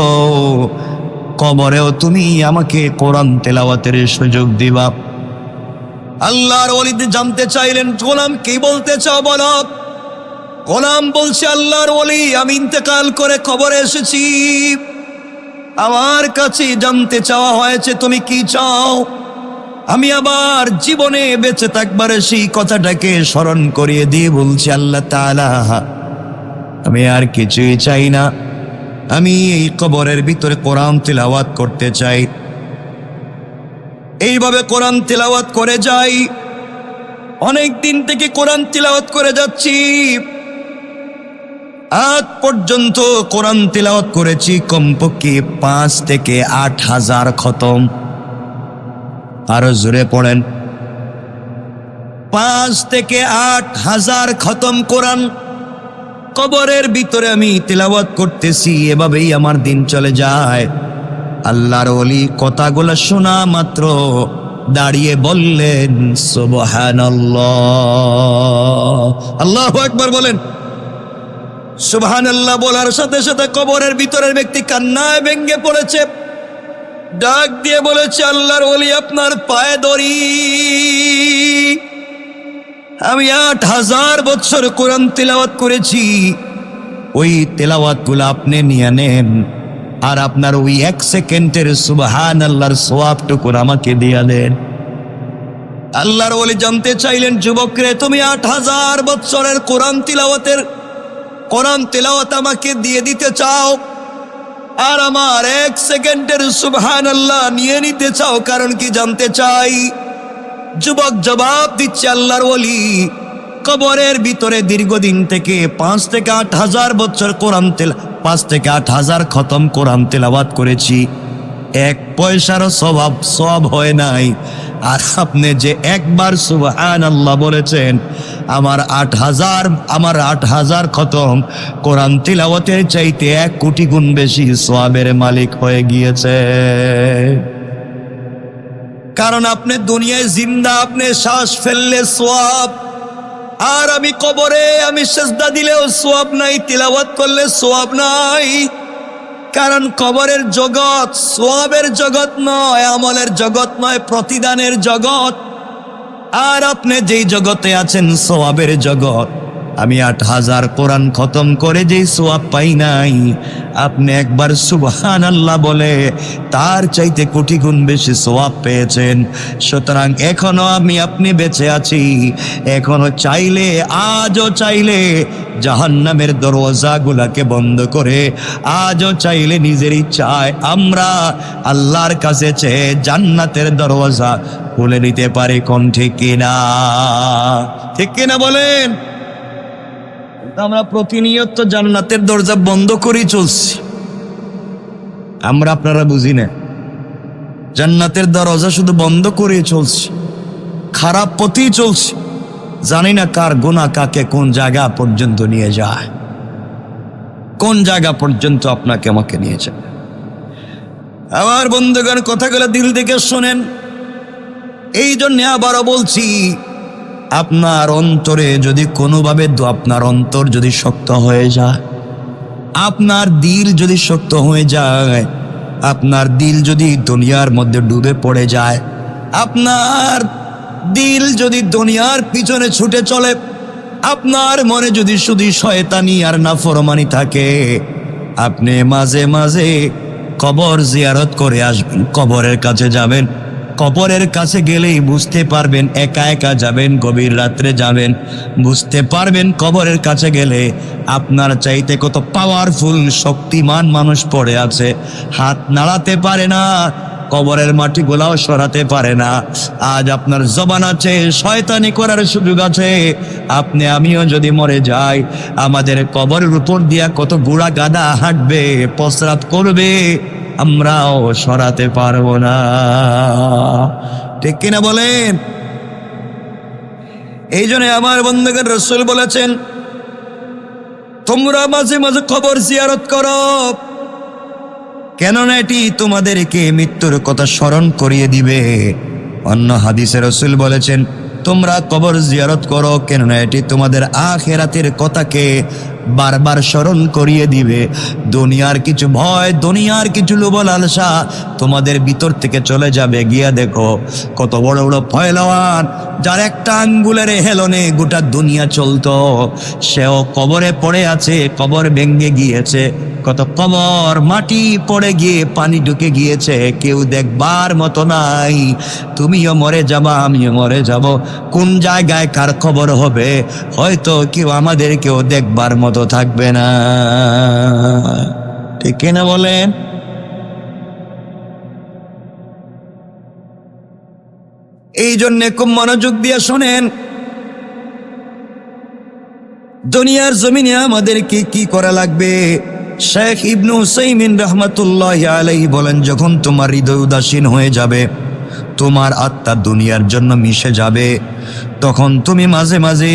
কবরেও তুমি আমাকে কোরআন তেলাওয়াতের সুযোগ দিবা। আল্লাহর ওলিতে জানতে চাইলেন, গোলাম কি বলতে চাও বলো? গোলাম বলছে, আল্লাহর ওলি আমি ইন্তেকাল করে কবরে এসেছি, আমার কাছে জানতে চাওয়া হয়েছে তুমি কি চাও। আমি আবার জীবনে বেঁচে থাকবার সেই কথাটাকে স্মরণ করিয়ে দিয়ে বলছি, আল্লাহ তাআলা আমি আর কিছুই চাই না, আমি এই কবরের ভিতরে কোরআন তেলাওয়াত করতে চাই। এইভাবে কোরআন তেলাওয়াত করে যাই। অনেক দিন থেকে কোরআন তিলাওয়াত করে যাচ্ছি, আজ পর্যন্ত কোরআন তিলাওয়াত করেছি কমপক্ষে 5 থেকে 8,000 খতম। আরো জোরে পড়েন, 5 থেকে 8,000 খতম কোরআন কবরের ভিতরে আমি তিলাওয়াত করতেছি। এভাবেই আমার দিন চলে যায়। আল্লাহর ওলি কথাগুলো শোনা মাত্র দাঁড়িয়ে বললেন সুবহানাল্লাহ। আল্লাহু আকবার বলেন। সুবহানাল্লাহ বলার সাথে সাথে কবরের ভিতরের ব্যক্তি কান্নায় ভেঙে পড়েছে, ডাক দিয়ে বলেছে, আল্লাহর ওলি আপনার পায়ে ধরি, আমি 8,000 বছর কোরআন তিলাওয়াত করেছি, ওই তেলাওয়াতগুলো আপনি নিয়ে নেন, আর আপনার ওই 1 সেকেন্ডের সুবহানাল্লাহর সওয়াবটুকু আমাকে দিয়ে দেন। আল্লাহর ওলি জানতে চাইলেন, যুবক রে, তুমি 8,000 বছরের কোরআন তিলাওয়াত আমাকে দিয়ে দিতে চাও, আর আমার 1 সেকেন্ডের সুবহানাল্লাহ নিয়ে নিতে চাও, কারণ কি জানতে চাই? যুবক জবাব দিচ্ছে, আল্লাহর ওলি, কবরের ভিতরে দীর্ঘদিন থেকে 5 থেকে 8,000 বছর 5 থেকে 8,000 খতম কোরআন তেলাওয়াত করেছি, 1 পয়সারও সওয়াব হয় নাই। আর আপনি যে একবার সুবহানাল্লাহ বলেছেন, আমার 8,000 খতম কোরআন তিলাওয়াতের চাইতে 1 কোটি গুণ বেশি সওয়াবের মালিক হয়ে গিয়েছে। কারণ আপনি দুনিয়ায় জিন্দা, আপনি শ্বাস ফেললে সওয়াব, আর আমি কবরে আমি সিজদা দিলেও সওয়াব নাই, তিলাওয়াত করলে সওয়াব নাই। কারণ কবরের জগৎ সওয়াবের জগৎ নয়, আমলের জগৎ নয়, প্রতিদানের জগৎ। আর আপনি যেই জগতে আছেন সওয়াবের জগৎ, আমি 8,000 কোরআন খতম করে যেই সওয়াব পাই নাই, আপনি একবার সুবহানাল্লাহ বলে তার চাইতে কোটি গুণ বেশি সওয়াব পেয়েছেন। সুতরাং এখনো আপনি বেঁচে আছি, এখনো চাইলে, আজও চাইলে জাহান্নামের দরওয়াজাগুলোকে বন্ধ করে, আজও চাইলে নিজের ইচ্ছায় আমরা আল্লাহর কাছে চেয়ে জান্নাতের দরওয়াজা খুলে নিতে পারি। কোন ঠিক কিনা? ঠিক কিনা বলেন? আমরা প্রতিনিয়ত জান্নাতের দরজা বন্ধ করেই চলছি। আপনারা বুঝি না, জান্নাতের দরজা শুধু বন্ধ করে চলছি, খারাপ পথেই চলছি। জানি না কার গুনাহ কাকে কোন জায়গা পর্যন্ত নিয়ে যায়, কোন জায়গা পর্যন্ত আপনাকে আমাকে নিয়ে যায়। আমার বন্ধুগণ, কথাগুলো দিল থেকে শোনেন। এই জন্য আবারও বলছি, আপনার অন্তরে যদি কোনোভাবে আপনার অন্তর যদি শক্ত হয়ে যায়, আপনার দিল যদি শক্ত হয়ে যায়, আপনার দিল যদি দুনিয়ার মধ্যে ডুবে পড়ে যায়, আপনার দিল যদি দুনিয়ার পিছনে ছুটে চলে, আপনার মনে যদি শুধু শয়তানি আর নাফরমানি থাকে, আপনি মাঝে মাঝে কবর জিয়ারত করে আসবেন, কবরের কাছে যাবেন। কবরের কাছে গেলেই বুঝতে পারবেন, একা একা যাবেন, গভীর রাত্রে যাবেন, বুঝতে পারবেন কবরের কাছে গেলে আপনার চাইতে কত পাওয়ারফুল শক্তিমান মানুষ পড়ে আছে, হাত নাড়াতে পারে না, কবরের মাটিগুলাও সরাতে পারে না। আজ আপনার জবান আছে, শয়তানি করার সুযোগ আছে। আমিও যদি মরে যাই, আমাদের কবরের উপর দিয়া কত বুড়া গাদা হাঁটবে, প্রস্রাব করবে, আমরাও সরাতে পারবো না। ঠিক কিনা বলেন? এই জন্য আমার বন্ধুগণ, রাসূল বলেছেন, তোমরা মাঝে মাঝে কবর জিয়ারত করো, কেননা এটি তোমাদেরকে মৃত্যুর কথা স্মরণ করিয়ে দিবে। অন্য হাদিসে রাসূল বলেছেন, তোমরা কবর জিয়ারত করো, কেননা এটি তোমাদের আখিরাতের কথাকে বারবার স্মরণ করিয়ে দিবে। দুনিয়ার কিছু ভয়, দুনিয়ার কিছু লোভ লালসা তোমাদের ভিতর থেকে চলে যাবে। গিয়া দেখো কত বড় বড় পয়লওয়ান, যার একটা আঙ্গুলের হেলনে গোটা দুনিয়া চলতো, সেও কবরে পড়ে আছে, কবর ভেঙে গিয়েছে। কত কবর মাটি পড়ে গিয়ে পানি ঢুকে গিয়েছে, কেউ দেখবার মতো নাই। তুমিও মরে যাবা, আমিও মরে যাব, কোন জায়গায় কার খবর হবে হয়তো কেউ দেখবার মতো থাকবে না। ঠিক কিনা বলেন? এই জন্যে খুব মনোযোগ দিয়ে শোনেন, দুনিয়ার জমিনে আমাদেরকে কি করা লাগবে? শেখ ইবনে উসাইমিন রাহমাতুল্লাহি আলাইহি বলেন, যখন তোমার হৃদয় উদাসীন হয়ে যাবে, তোমার আত্মা দুনিয়ার জন্য মিশে যাবে, তখন তুমি মাঝে মাঝে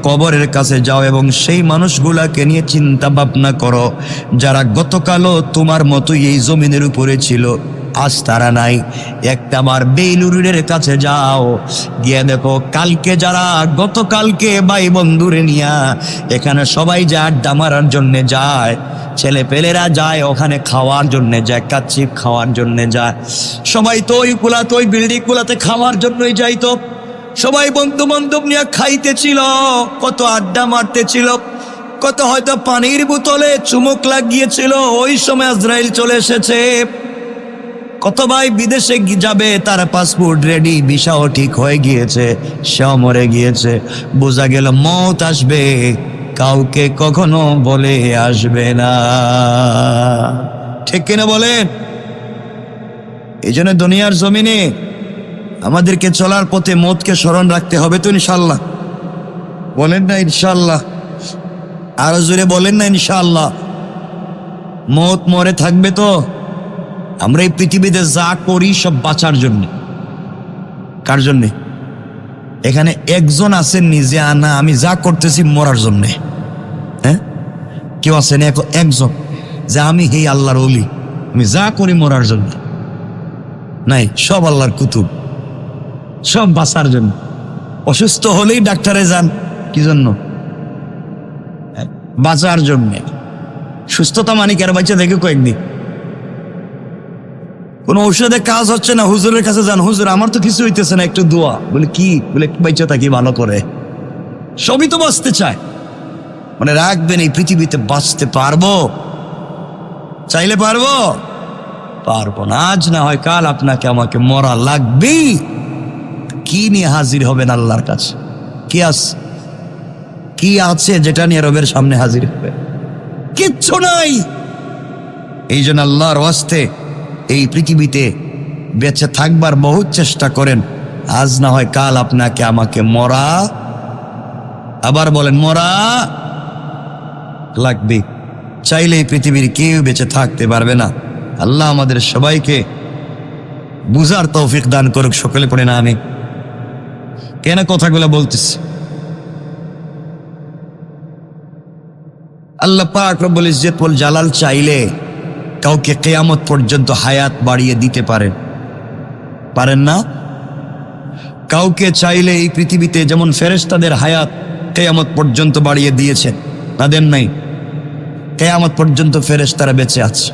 কবরের কাছে যাও এবং সেই মানুষগুলাকে নিয়ে চিন্তা ভাবনা করো যারা গতকালও তোমার মতোই এই জমিনের উপরে ছিল, আজ তারা নাই। একটা বার বেইলুরের কাছে যাও, গিয়ে দেখো কালকে যারা গতকালকে ভাই বন্ধুরে নিয়া এখানে সবাই যে আড্ডা মারার জন্যে যায়, ছেলে পেলেরা যায় ওখানে খাওয়ার জন্যে যায়, কাচ্চিপ খাওয়ার জন্যে যায়, সবাই তো ওই বিল্ডিং গুলাতে খাওয়ার জন্যই যাইতো, সবাই বন্ধু বান্ধব নিয়ে খাইতেছিল, কত আড্ডা মারতেছিল, কত হয়তো পানির বোতলে চুমুক লাগিয়েছিল, ওই সময় আজরাইল চলে এসেছে। কত ভাই বিদেশে যাবে, তার পাসপোর্ট রেডি, ভিসাও ঠিক হয়ে গিয়েছে, সেও মরে গিয়েছে। বোঝা গেল মওত আসবে, কাউকে কখনো বলে আসবে না। ঠিক কিনা বলেন? এই জন্য দুনিয়ার জমিনে আমাদেরকে চলার পথে মওতকে স্মরণ রাখতে হবে তো ইনশাল্লাহ। বলেন না ইনশাল্লাহ? আরো জোরে বলেন না ইনশাল্লাহ? মওত মরে থাকবে তো। আমরা এই পৃথিবীতে যা করি সব বাঁচার জন্য। কার জন্যে? এখানে একজন আছেন নিজে আনা, আমি যা করতেছি মরার জন্যে। হ্যাঁ, কেউ আছেন একজন যে আমি হে আল্লাহর ওলি, আমি যা করি মরার জন্য? নাই, সব আল্লাহর কুতুব, সব বাঁচার জন্য। অসুস্থ হলেই ডাক্তারে যান কি জন্য? বাঁচার জন্যে। সুস্থতা মানে কার বাচ্চা দেখে কয়েকদিন কোন ঔষধে কাজ হচ্ছে না, হুজুরের কাছে যান, হুজুর আমার তো কিছু হইতেছে না, একটু দোয়া। বলে কি? বলে বাচ্চা থাকি ভালো করে। সবই তো বাঁচতে চায়। মানে রাখবেন, এই পৃথিবীতে বাঁচতে পারবো? চাইলে পারবো? পারবো না। আজ না হয় কাল আপনাকে আমাকে মরা লাগবেই। কি নিয়ে হাজির হবেন আল্লাহর কাছে? কি আছে যেটা নিয়ে রবের সামনে হাজির হবে? কিচ্ছু নাই। এই জন্য আল্লাহর ওয়াস্তে এই পৃথিবীতে বেঁচে থাকবার বহুত চেষ্টা করেন। আজ না হয় কাল আপনাকে আমাকে মরা, আবার বলেন মরা লাগবে। চাইলে এই পৃথিবীর কেউ বেঁচে থাকতে পারবে না। আল্লাহ আমাদের সবাইকে বুঝার তৌফিক দান করুক। সকলে পড়ে না আমি কেন কথাগুলো বলতেছি? আল্লাহ পাক রব্বুল ইজ্জত ওয়াল জালাল চাইলে কাউকে কিয়ামত পর্যন্ত হায়াত বাড়িয়ে দিতে পারেন না? কাউকে চাইলে এই পৃথিবীতে যেমন ফেরেশতাদের হায়াত কিয়ামত পর্যন্ত বাড়িয়ে দিয়েছেন, না দেন নাই? কিয়ামত পর্যন্ত ফেরেশতারা বেঁচে আছে,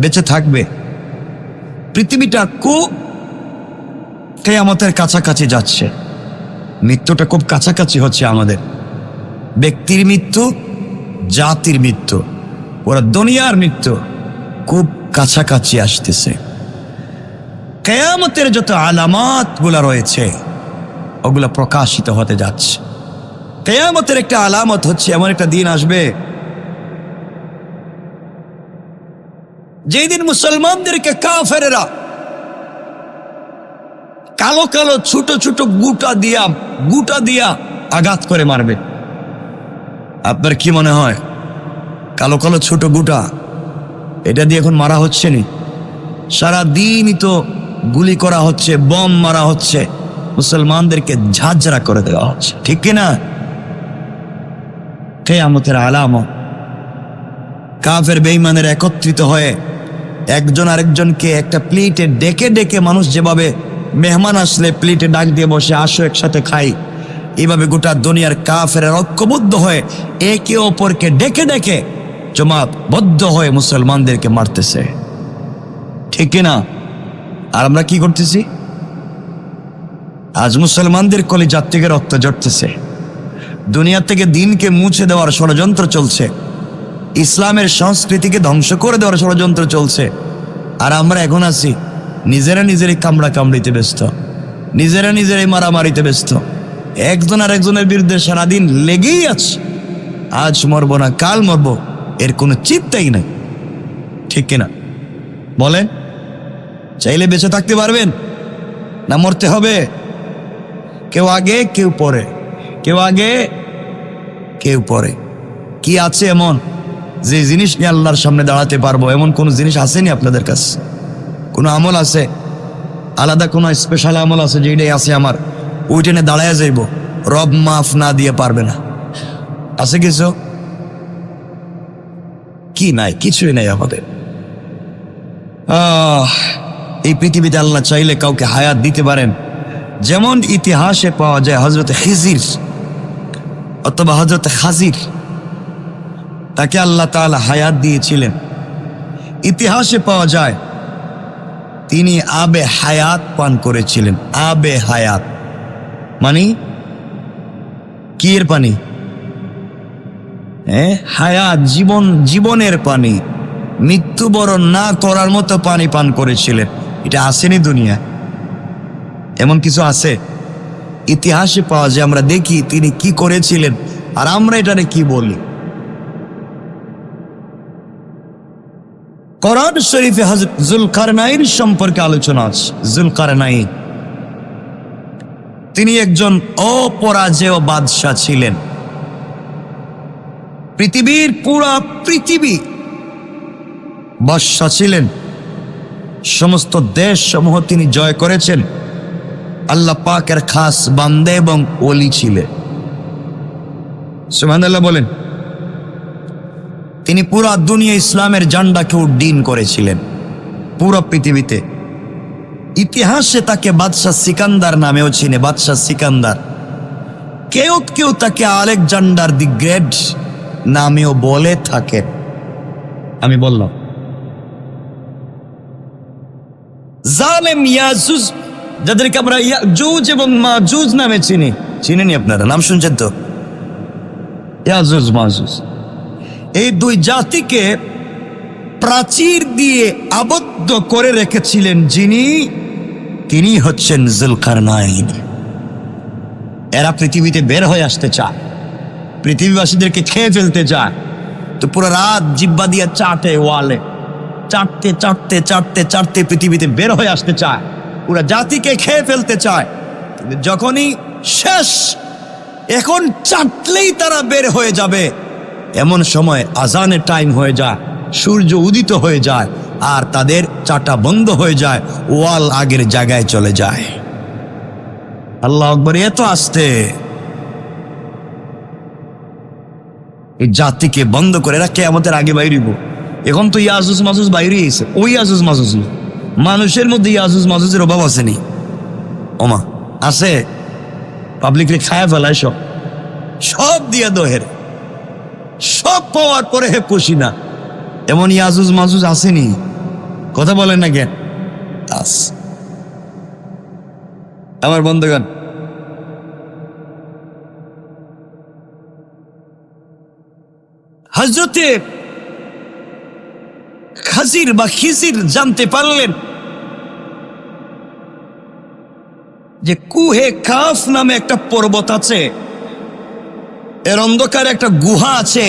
বেঁচে থাকবে। পৃথিবীটা খুব কিয়ামতের কাছাকাছি যাচ্ছে। মৃত্যুটা খুব কাছাকাছি হচ্ছে আমাদের। ব্যক্তির মৃত্যু, জাতির মৃত্যু, ওরা দুনিয়ার মৃত্যু খুব কাছাকাছি আসতেছে। কিয়ামতের যত আলামত গুলা রয়েছে ওগুলা প্রকাশিত হতে যাচ্ছে। কিয়ামতের একটা আলামত হচ্ছে এমন একটা দিন আসবে যেই দিন মুসলমানদেরকে কাফেরেরা কালো কালো ছোট ছোট গুটা দিয়া আঘাত করে মারবে। আপনার কি মনে হয় কালো কালো ছোট গুটা এটা দিয়ে এখন মারা হচ্ছে নি? সারা দিনই তো গুলি করা হচ্ছে, বম মারা হচ্ছে, মুসলমানদেরকে ঝাঁঝরা করে দেওয়া হচ্ছে, ঠিক কিনা? কিয়ামতের আলামত। কাফের বেঈমানের একত্রিত হয়ে একজন আরেকজনকে একটা প্লেটে ডেকে ডেকে, মানুষ যেভাবে মেহমান আসলে প্লেটে ডাক দিয়ে বসে আসো একসাথে খাই, এইভাবে গোটা দুনিয়ার কাফেররা ঐক্যবদ্ধ হয়ে একে অপরকে ডেকে ডেকে জমাতবদ্ধ হয়ে মুসলমানদেরকে মারতেছে, ঠিক কিনা? আর আমরা কি করতেছি? আজ মুসলমানদের কলিজার থেকে রক্ত ঝরতেছে। দুনিয়া থেকে দিনকে মুছে দেওয়ার ষড়যন্ত্র চলছে, ইসলামের সংস্কৃতিকে ধ্বংস করে দেওয়ার ষড়যন্ত্র চলছে। আর আমরা এখন আছি নিজেরা নিজেরই কামড়া কামড়িতে ব্যস্ত, নিজেরা নিজেরাই মারামারিতে ব্যস্ত, একজন আর একজনের বিরুদ্ধে সারাদিন লেগেই আছে। আজ মরবো না কাল মরবো, এর কোনো চিন্তাই নাই, ঠিক কিনা বলেন? চাইলে বেঁচে থাকতে পারবেন না মরতে হবে? কেউ আগে কেউ পরে, কেউ আগে কেউ পড়ে। কি আছে এমন যে জিনিস নিয়ে আল্লাহর সামনে দাঁড়াতে পারবো? এমন কোনো জিনিস আসেনি আপনাদের কাছে? কোনো আমল আছে, আলাদা কোনো স্পেশাল আমল আছে যেটাই আছে আমার ওইটা নিয়ে দাঁড়ায় যাইব, রব মাফ না দিয়ে পারবে না? আছে কিছু? কি নাই? কিছুই নাই আমাদের। এই পৃথিবীতে আল্লাহ চাইলে কাউকে হায়াত দিতে পারেন। যেমন ইতিহাসে পাওয়া যায় হযরত খিজির অথবা হযরত খাজির, তাকে আল্লাহ তাআলা হায়াত দিয়েছিলেন। ইতিহাসে পাওয়া যায় তিনি আবে হায়াত পান করেছিলেন। আবে হায়াত মানে কি এর পানি? হায়াত, জীবন, জীবনের পানি, মৃত্যুবরণ না করার মতো পানি পান করেছিলেন। এটা আসেনি দুনিয়া, এমন কিছু আছে? ইতিহাসে পাওয়া যায়, আমরা দেখি তিনি কি করেছিলেন, আর আমরা এটারে কি বলি। কোরআন শরীফে হযরত যুলকারনাইন সম্পর্কে আলোচনা আছে। যুলকারনাইন তিনি একজন অপরাজেয় বাদশাহ ছিলেন। পৃথিবীর পুরা পৃথিবী বাদশাহ ছিলেন। সমস্ত দেশ সমূহ তিনি জয় করেছেন। আল্লাহ পাকের খাস বান্দা এবং ওলি ছিলেন। সুবহানাল্লাহ বলেন। তিনি পুরা দুনিয়া ইসলামের ঝান্ডাকে উড্ডীন করেছিলেন পুরো পৃথিবীতে। ইতিহাসে তাকে বাদশাহ সিকান্দার নামেও চিনে। বাদশাহ সিকান্দার, কেউ কেউ তাকে আলেকজান্ডার দি গ্রেট নামেও বলে থাকেন। আমি বললাম জালেম ইয়াজুজ, যাদেরকে আমরা ইয়াজুজ এবং মাজুজ নামে চিনি। চিনেনি আপনারা? নাম শুনছেন তো, ইয়াজুজ মাজুজ। এই দুই জাতিকে প্রাচীর দিয়ে আবদ্ধ করে রেখেছিলেন যিনি, তিনি হচ্ছেন যুলকারনাইন। এরা পৃথিবীতে বের হয়ে আসতে চায়, পৃথিবীবাসীদেরকে খেয়ে ফেলতে চায়। তো পুরো রাত জিব্বা দিয়ে চাটে, ওয়ালে চাটতে চাটতে চাটতে চাটতে পৃথিবীতে বের হয়ে আসতে চায়, পুরো জাতিকে খেয়ে ফেলতে চায়। যখনই শেষ, এখন চাটলেই তারা বের হয়ে যাবে, এমন সময় আজানের টাইম হয়ে যায়, সূর্য উদিত হয়ে যায়, আর তাদের চাটা বন্ধ হয়ে যায়, ওয়াল আগের জায়গায় চলে যায়। আল্লাহু আকবার। এত আসতে এই জাতিকে বন্ধ করে রাখে আমাদের আগে বাইরিব। এখন তো ইয়াজুজ মাজুজ বাইরে এসে, ওই ইয়াজুজ মাজুজ মানুষের মধ্যে ইয়াজুজ মাজুজের অভাব আসেনি? ওমা আছে। পাবলিকলি খায় ফেলায়, সব সব দিয়ে দোহের, সব পাওয়ার পরে হে খুশি না। এমন ইয়াজুজ মাজুজ আসেনি? কথা বলেন না কেন? আমার বন্ধুগণ, হযরতে খাজির বা খিজির জানতে পারলেন যে কুহে কাফ নামে একটা পর্বত আছে, এর অন্ধকারে একটা গুহা আছে,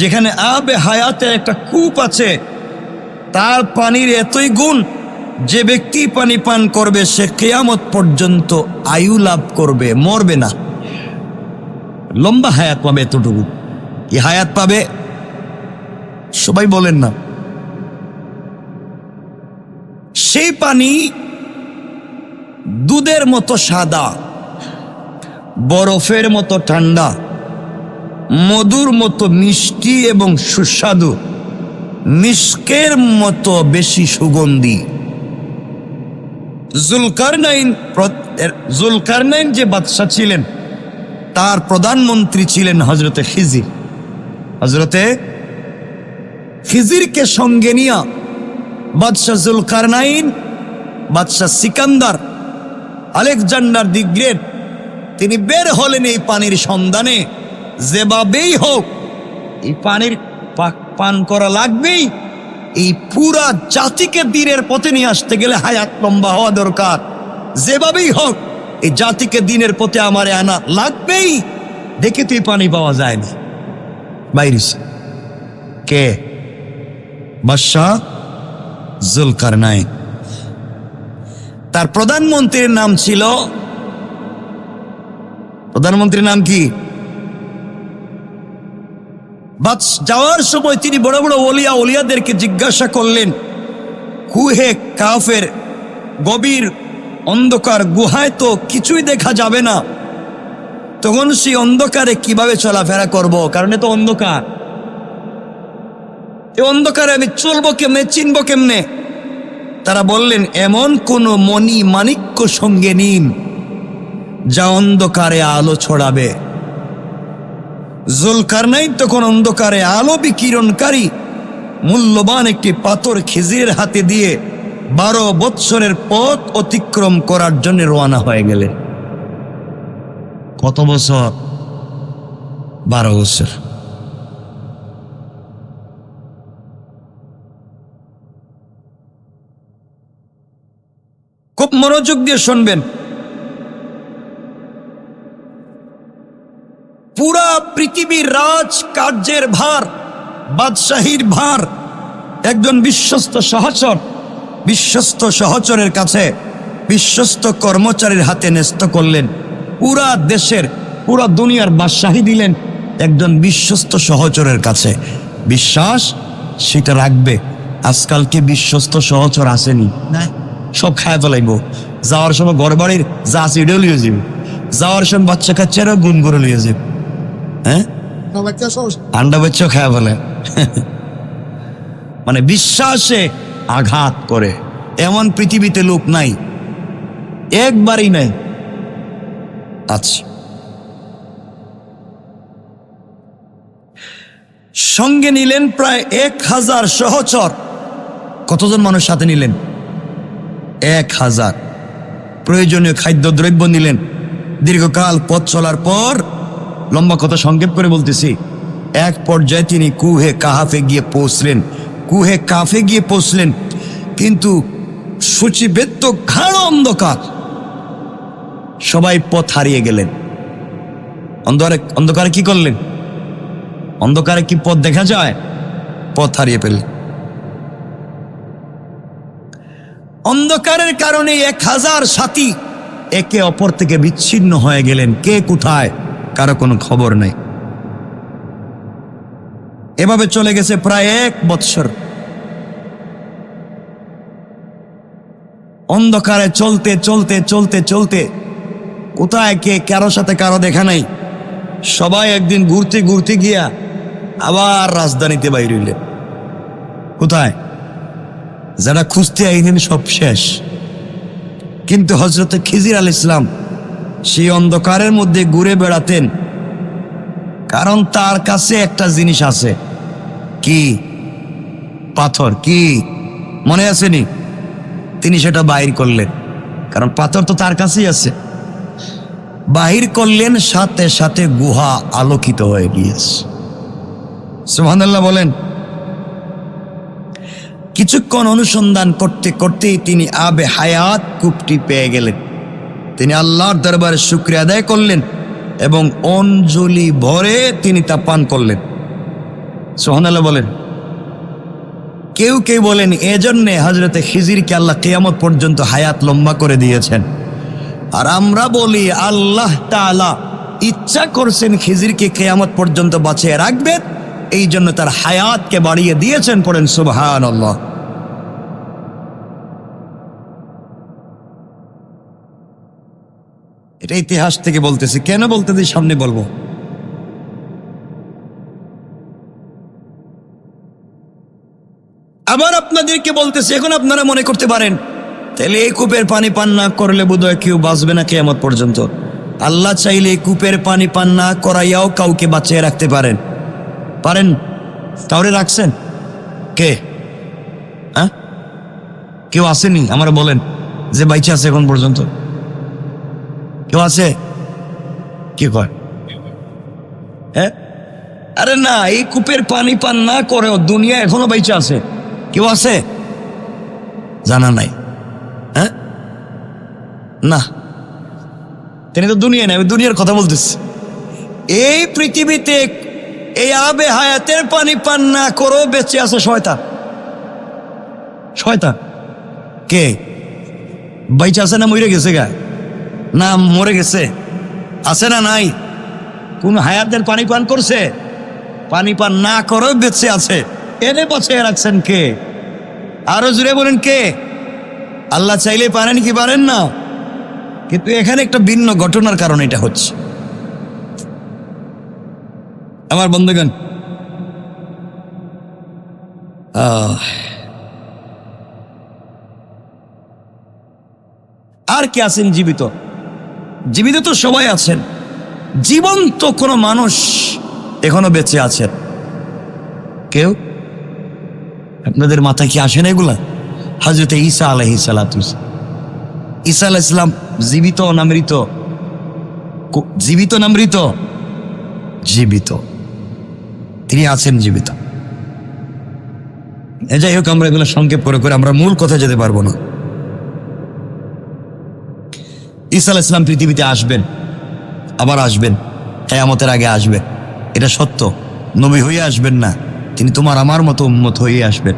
যেখানে আবে হায়াতের একটা কূপ আছে। তার পানির এতই গুণ, যে ব্যক্তি পানি পান করবে সে কিয়ামত পর্যন্ত আয়ু লাভ করবে, মরবে না, লম্বা হায়াত পাবে। এতটুকু কি হায়াত পাবে? সবাই বলেন না। সেই পানি দুধের মতো সাদা, বরফের মতো ঠান্ডা, মধুর মতো মিষ্টি এবং সুস্বাদু, মিস্কের মতো বেশি সুগন্ধি। যুলকারনাইন যে বাদশাহ ছিলেন, তার প্রধানমন্ত্রী ছিলেন হযরতে খিজির। হযরতে খিজিরকে সঙ্গে নিয়ে বাদশাহ যুলকারনাইন, বাদশাহ সিকান্দার, আলেকজান্ডার দি গ্রেট, তিনি বের হলেন এই পানির সন্ধানে। যেভাবেই হোক এই পানির পান করা লাগবেই। এই পুরা জাতিকে দিনের পথে নিয়ে আসতে গেলে হায়াত লম্বা হওয়া দরকার। যেভাবেই হোক এই জাতিকে দিনের পথে আমারে আনা লাগবেই। দেখে তুই পানি পাওয়া যায় না। বাইরিস কে? বাদশাহ যুলকারনাইন। তার প্রধানমন্ত্রীর নাম ছিল, প্রধানমন্ত্রীর নাম কি? যাওয়ার সময় তিনি বড় বড় ওলিয়াদেরকে জিজ্ঞাসা করলেন, কুহে কাফের গভীর অন্ধকার গুহায় তো কিছুই দেখা যাবে না, তখন সেই অন্ধকারে কিভাবে চলাফেরা করব? কারণ এ তো অন্ধকার, এই অন্ধকারে আমি চলবো কেমনে, চিনবো কেমনে? তারা বললেন, এমন কোন মণি মাণিক্য সঙ্গে নিন যা অন্ধকারে আলো ছড়াবে। জুলকারনাইন তখন অন্ধকারে আলো বিকিরণকারী মূল্যবান একটি পাথর খিজিরের হাতে দিয়ে 12 বৎসরের পথ অতিক্রম করার জন্য রওনা হয়ে গেলেন। কত বছর? 12 বছর। খুব মনোযোগ দিয়ে শুনবেন। পুরা পৃথিবীর রাজ কার্যের ভার, বাদশাহীর ভার একজন বিশ্বস্ত সহচরের কাছে, বিশ্বস্ত কর্মচারীর হাতে ন্যস্ত করলেন। পুরা দেশের, পুরা দুনিয়ার বাদশাহী দিলেন একজন বিশ্বস্ত সহচরের কাছে। বিশ্বাস সেটা রাখবে। আজকালকে বিশ্বস্ত সহচর আসেনি, সব খায় ফেলাইব। যাওয়ার সময় ঘর বাড়ির যা আছে এটাও লিয়ে যাবে, যাওয়ার সময় বাচ্চা কাচ্চারও গুণ করে লিয়ে যাবে। হ্যাঁ, আন্ডা বাচ্চাও খায় ফেলে। মানে বিশ্বাসে আঘাত করে এমন পৃথিবীতে লোক নাই, একবারই নাই। আচ্ছা, সঙ্গে নিলেন প্রায় 1000 সহচর। কতজন মানুষ সাথে নিলেন? 1000। প্রয়োজনীয় খাদ্যদ্রব্য নিলেন। দীর্ঘকাল পথ চলার পর, লম্বা কথা সংক্ষেপ করে বলতেছি, এক পর্যায়ে তিনি কুহে কাহাফে গিয়ে পৌঁছলেন, কিন্তু সূচিবেদ্য ঘাড় অন্ধকার। সবাই পথ হারিয়ে গেলেন। অন্ধকারে কি করলেন? অন্ধকারে কি পথ দেখা যায়? পথ হারিয়ে ফেললেন। অন্ধকারের কারণে 1000 সাথী একে অপর থেকে বিচ্ছিন্ন হয়ে গেলেন। কে কোথায়, কারো কোনো খবর নেই। এভাবে চলে গেছে প্রায় 1 বৎসর। অন্ধকারে চলতে চলতে চলতে চলতে কোথায় কে কারোর সাথে কারো দেখা নাই। সবাই একদিন ঘুরতে ঘুরতে গিয়া আবার রাজধানীতে বাইরে হইলেন। কোথায়? যারা খুঁজতে আইলেন সব শেষ। কিন্তু হযরত খিজির আলাইহিস সালাম সেই অন্ধকারের মধ্যে ঘুরে বেড়াতেন, কারণ তার কাছে একটা জিনিস আছে। কি? পাথর। কি মনে আসেনি? তিনি সেটা বাহির করলেন, কারণ পাথর তো তার কাছেই আছে। বাহির করলেন, সাথে সাথে গুহা আলোকিত হয়ে গিয়েছে। সুবহানাল্লাহ বলেন। কিছুক্ষণ অনুসন্ধান করতে করতেই তিনি আবে হায়াত কূপটি পেয়ে গেলেন। তিনি আল্লাহর দরবারে শুকরিয়া আদায় করলেন এবং অঞ্জলি ভরে তিনি তা পান করলেন। সুবহানাল্লাহ বলেন। কেউ কেউ বলেন এজন্যে হযরতে খিজিরকে আল্লাহ কিয়ামত পর্যন্ত হায়াত লম্বা করে দিয়েছেন। আর আমরা বলি আল্লাহ তাআলা ইচ্ছা করছেন খিজিরকে কিয়ামত পর্যন্ত বাঁচিয়ে রাখবেন, এই জন্য তার হায়াতকে বাড়িয়ে দিয়েছেন। পড়েন সুবহানাল্লাহ। এটা ইতিহাস থেকে বলতেছি। কেন বলতেছি সামনে বলবো। আবার আপনাদেরকে বলতেছি, এখন আপনারা মনে করতে পারেন তাহলে এই কূপের পানি পান না করলে বোধহয় কেউ বাঁচবে না কিয়ামত পর্যন্ত। আল্লাহ চাইলে এই কূপের পানি পান না করাইয়াও কাউকে বাঁচিয়ে রাখতে পারেন। পারেন? কাউরে রাখছেন? কে? হ্যাঁ, কেউ আসেনি? আমার বলেন যে বাইচে আছে এখন পর্যন্ত। কেউ আছে? কি কয়? হ্যাঁ, আরে না, এই কূপের পানি পান না করেও দুনিয়া এখনো বাইচে আছে। কেউ আছে? জানা নাই। হ্যাঁ, না, তিনি তো দুনিয়া নাই, দুনিয়ার কথা বলতেছে। এই পৃথিবীতে এই আবে হায়াতের পানি পান না করেও বেঁচে আছে শয়তান। শয়তান কে? বাইচে আছে না মরে গেছে? গা না মরে গেছে? আছে না নাই? কোন হায়াতের পানি পান করছে? পানি পান না করেও বেঁচে আছে, এনে বাঁচিয়ে রাখছেন কে? আরো জুড়ে বলেন কে? আল্লাহ চাইলে পারেন কি পারেন না? কিন্তু এখানে একটা ভিন্ন ঘটনার কারণে এটা হচ্ছে। আমার বন্ধুগণ, আর কে আছেন জীবিত? জীবিত তো সবাই আছেন, জীবন্ত কোনো মানুষ এখনো বেঁচে আছেন কেউ? আপনাদের মাথায় কি আসে না এগুলা? হযরত ঈসা আলাইহিস সালাতু, ঈসা আলাইহিস সালাম জীবিত না মৃত? জীবিত না মৃত? জীবিত, তিনি আছেন জীবিত। যাই হোক, আমরা এগুলো সংক্ষেপ করে করে আমরা মূল কথা যেতে পারবো না। ঈসা আলাইহিস সালাম পৃথিবীতে আসবেন, আবার আসবেন, কিয়ামতের আগে আসবেন, এটা সত্য। নবী হয়ে আসবেন না, তিনি তোমার আমার মতো উম্মত হয়ে আসবেন।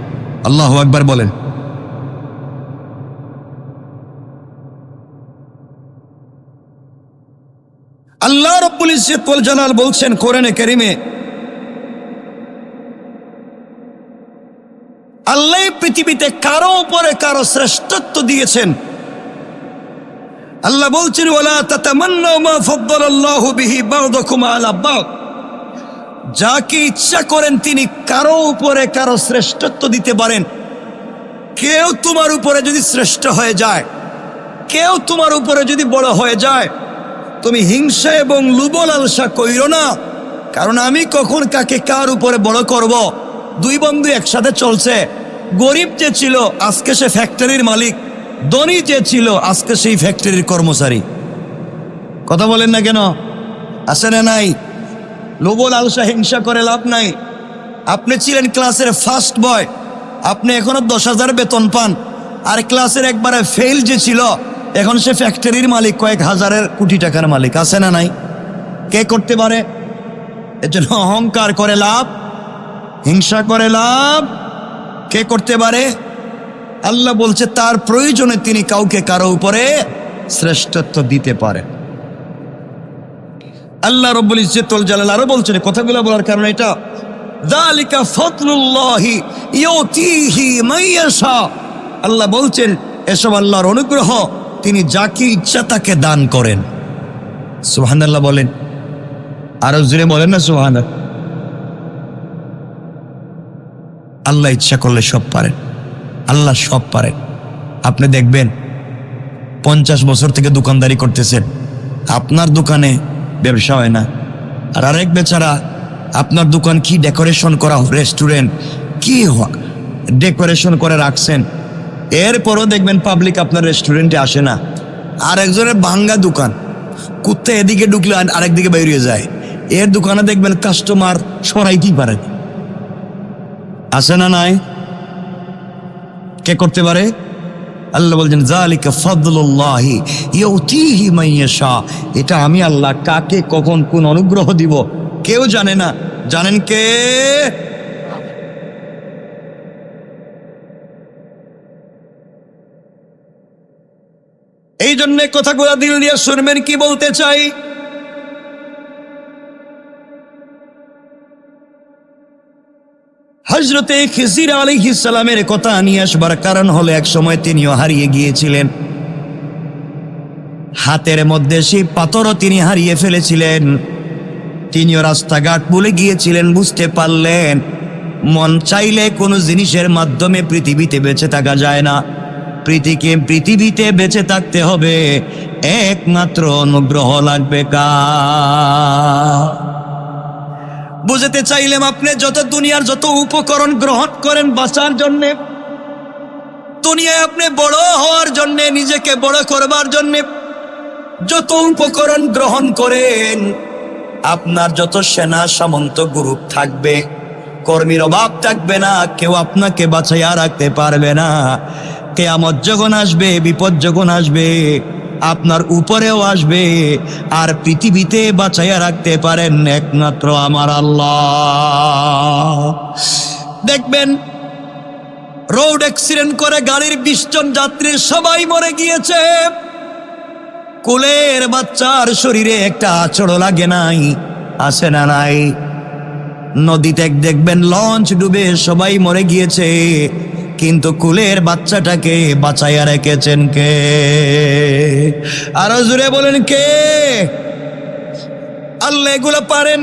আল্লাহু আকবার বলেন। আল্লাহ রাব্বুল ইজ্জত ওয়াল জালাল বলছেন কোরআনে কারীমে, আল্লাহ পৃথিবীতে কারো উপরে কারো শ্রেষ্ঠত্ব দিয়েছেন। আল্লাহ বলছেন ওয়ালা তাতামান্নাউ মা ফাদ্দালাল্লাহু বিহি বা'দাকুম আলা বা'দ, যাকে ইচ্ছা করেন তিনি কারো উপরে কারো শ্রেষ্ঠত্ব দিতে পারেন। কেউ তোমার উপরে যদি শ্রেষ্ঠ হয়ে যায়, কেউ তোমার উপরে যদি বড় হয়ে যায়, তুমি হিংসা এবং লোভ লালসা কইরো না, কারণ আমি কখন কাকে কার উপরে বড় করব। দুই বন্ধু একসাথে চলছে, গরিব যে ছিল আজকে সে ফ্যাক্টরির মালিক, ধনী যে ছিল আজকে সেই ফ্যাক্টরির কর্মচারী। কথা বলেন না কেন? আছে না নাই? লোভ লালসা হিংসা করে লাভ নাই। আপনি ছিলেন ক্লাসের ফার্স্ট বয়, আপনি এখনো 10,000 বেতন পান, আর ক্লাসের একবারে ফেল যে ছিল এখন সে ফ্যাক্টরির মালিক, কয়েক হাজারের কোটি টাকার মালিক। আছে না নাই? কে করতে পারে? এর জন্য অহংকার করে লাভ, হিংসা করে লাভ কে করতে পারে? আল্লাহ বলছে তার প্রয়োজনে তিনি কাউকে কারো উপরে শ্রেষ্ঠত্ব দিতে পারে। আল্লাহ রাব্বুল ইজ্জত ওয়াল জালাল আরো বলছেন, কথাগুলো বলার কারণ এটা, যালিকা ফাদলুল্লাহি ইউতিহি মান ইয়াশা। আল্লাহ বলছেন এসব আল্লাহর অনুগ্রহ, তিনি যাকে ইচ্ছা তাকে দান করেন। সুবহানাল্লাহ বলেন, আরো জোরে বলেন না সুবহানাল্লাহ। আল্লাহ ইচ্ছা করলে সব পারেন, আল্লাহ সব পারেন। আপনি দেখবেন 50 বছর থেকে দোকানদারি করতেছেন, আপনার দোকানে ব্যবসা হয় না, আর আরেক বেচারা আপনার দোকান কি ডেকোরেশন করা, রেস্টুরেন্ট কি ডেকোরেশন করে রাখছেন, এরপরও দেখবেন পাবলিক আপনার রেস্টুরেন্টে আসে না। আর একজনের ভাঙ্গা দোকান, কুত্তে এদিকে ঢুকলে আরেকদিকে বেরিয়ে যায়, এর দোকানে দেখবেন কাস্টমার সরাইতেই পারে। আসে না নাই? কে করতে পারে? আল্লাহ বলছেন যালিকা ফাদলুল্লাহি ইউতিহি মান ইয়াশা, এটা আমি আল্লাহ কাকে কখন কোন অনুগ্রহ দিব কেউ জানে না। জানেন কে? এই জন্য কথাগুলো দিল দিয়ে শুনবেন কি বলতে চাই। হযরতে খিজির আলাইহিস সালামের কথা নিয়ে আসবার কারণ হলো এক সময় তিনিও হারিয়ে গিয়েছিলেন, হাতের মধ্যে সেই পাথরও তিনি হারিয়ে ফেলেছিলেন। তিনিও রাস্তাঘাট ভুলে গিয়েছিলেন, বুঝতে পারলেন মন চাইলে কোনো জিনিসের মাধ্যমে পৃথিবীতে বেঁচে থাকা যায় না। পৃথিবীতে বেঁচে থাকতে হবে একমাত্র অনুগ্রহ লাগবে কার? বুঝতে চাইলাম আপনি যত দুনিয়ার যত উপকরণ গ্রহণ করেন বাঁচার জন্য, দুনিয়ায় আপনি বড় হওয়ার জন্য, নিজেকে বড় করবার জন্য যত উপকরণ গ্রহণ করেন, আপনার যত সেনা সামন্ত গ্রুপ থাকবে, কর্মীর অভাব থাকবে না, কেউ আপনাকে বাঁচাইয়া রাখতে পারবে না। কিয়ামত যখন আসবে, বিপদ যখন আসবে, আপনার উপরেও আসবে, আর পৃথিবীতে বাঁচাইয়া রাখতে পারেন একমাত্র আমার আল্লাহ। দেখবেন রোড অ্যাক্সিডেন্ট করে গাড়ির 20 জন যাত্রী সবাই মরে গিয়েছে, কোলের বাচ্চার শরীরে একটা আঁচড়ও লাগে নাই। আছে না নাই? নদীতে দেখবেন লঞ্চ ডুবে সবাই মরে গিয়েছে, কিন্তু কুলের বাচ্চাটাকে বাঁচাইয়া রেখেছেন কে? আরো জোরে বলেন কে? আল্লাহ এগুলো পারেন।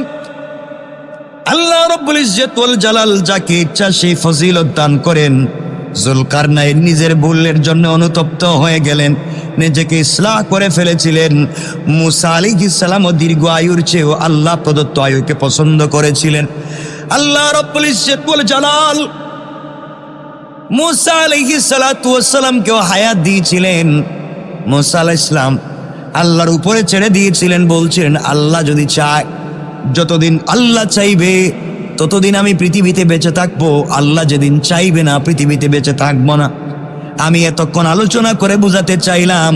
আল্লাহ রব্বুল ইজ্জত ওয়াল জালাল যাকে ইচ্ছা সেই ফজিলত দান করেন। জুলকারনাইন নিজের ভুলের জন্য অনুতপ্ত হয়ে গেলেন, নিজেকে ইসলাহ করে ফেলেছিলেন। মুসা আলাইহিস সালাম দীর্ঘ আয়ুর চেয়েও আল্লাহ প্রদত্ত আয়ুকে পছন্দ করেছিলেন। আল্লাহ রব্বুল ইজ্জত ওয়াল জালাল মুসা আলাইহিস সালাতু ওয়াস সালামকেও হায়াত দিয়েছিলেন। মুসা আলাইহিস সালাম আল্লাহর উপরে ছেড়ে দিয়েছিলেন, বলছিলেন আল্লাহ যদি চায়, যতদিন আল্লাহ চাইবে ততদিন আমি পৃথিবীতে বেঁচে থাকবো, আল্লাহ যেদিন চাইবে না পৃথিবীতে বেঁচে থাকবো না। আমি এতক্ষণ আলোচনা করে বোঝাতে চাইলাম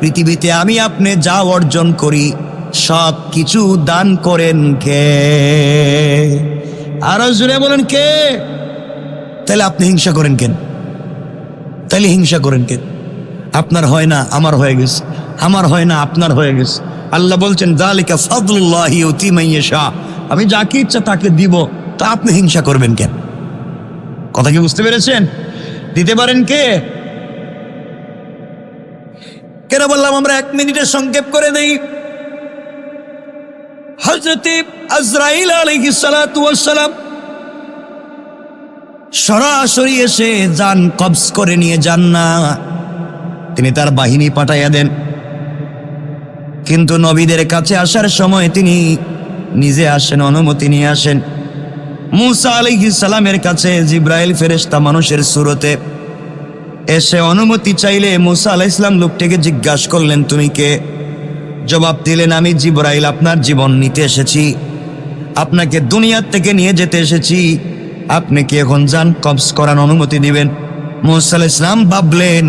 পৃথিবীতে আমি আপনি যা অর্জন করি সব কিছু দান করেন কে? আরো জোরে বলেন কে? তাহলে আপনি হিংসা করেন কেন? তাহলে হিংসা করেন কেন? আপনার হয় না আমার হয়ে গেছে, আমার হয় না আপনার হয়ে গেছে। আল্লাহ বলছেন যালিকা ফাদলুল্লাহি ইউতি মান ইয়াশা, আমি যাকে ইচ্ছা তাকে দিব, তা আপনি হিংসা করবেন কেন? কথা কি বুঝতে পেরেছেন? দিতে পারেন কে? কেন বললাম আমরা 1 মিনিটে সংক্ষেপ করে দেই। হযরত আজরাইল আলাইহিস সালাতু ওয়াস সালাম সরাসরি এসে জান কবজ করে নিয়ে যান না, তিনি তার বাহিনী পাঠাইয়া দেন। কিন্তু নবীদের কাছে আসার সময় তিনি নিজে আসেন, অনুমতি নিয়ে আসেন। মুসা আলাইহিস সালামের কাছে জিব্রাইল ফেরেশতা মানুষের সুরতে এসে অনুমতি চাইলে মুসা আলাইহিস সালাম লোকটিকে জিজ্ঞাসা করলেন তুমি কে? জবাব দিলেন আমি জিব্রাইল, আপনার জীবন নিতে এসেছি, আপনাকে দুনিয়ার থেকে নিয়ে যেতে এসেছি, আপনি কি এখন জান কবজ করার অনুমতি দিবেন? মুসা আলাইহিস সালাম ভাবলেন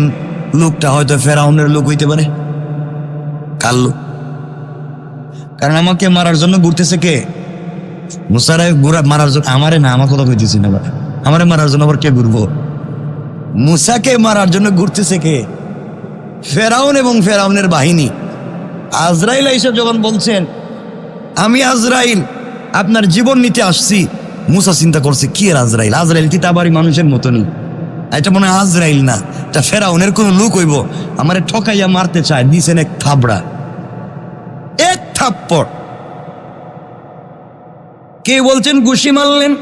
লোকটা হয়তো ফেরাউনের লোক হইতে পারে, কার লোক? কারণ আমাকে মারার জন্য ঘুরতেছে কে? মুসারে মারার জন্য, আমারে না, আমার কথা কইতেছি না, আমারে মারার জন্য আবার কে ঘুরবো? মুসাকে মারার জন্য ঘুরতেছে কে? ফেরাউন এবং ফেরাউনের বাহিনী। আজরাইল এসে যখন বলছেন আমি আজরাইল আপনার জীবন নিতে আসছি, মুসা চিন্তা করছে কি আর আজরাইল? আজরাইল কি তাবারি মানুষের মতনই? এটা মনে হয় আজরাইল না, এটা ফেরাউনের কোন লোক হইব, আমারে ঠকাইয়া মারতে চায়। দিছেন এক থাবড়া, এক থাপ্পড়। কে বলছেন ঘুষি মারলেন,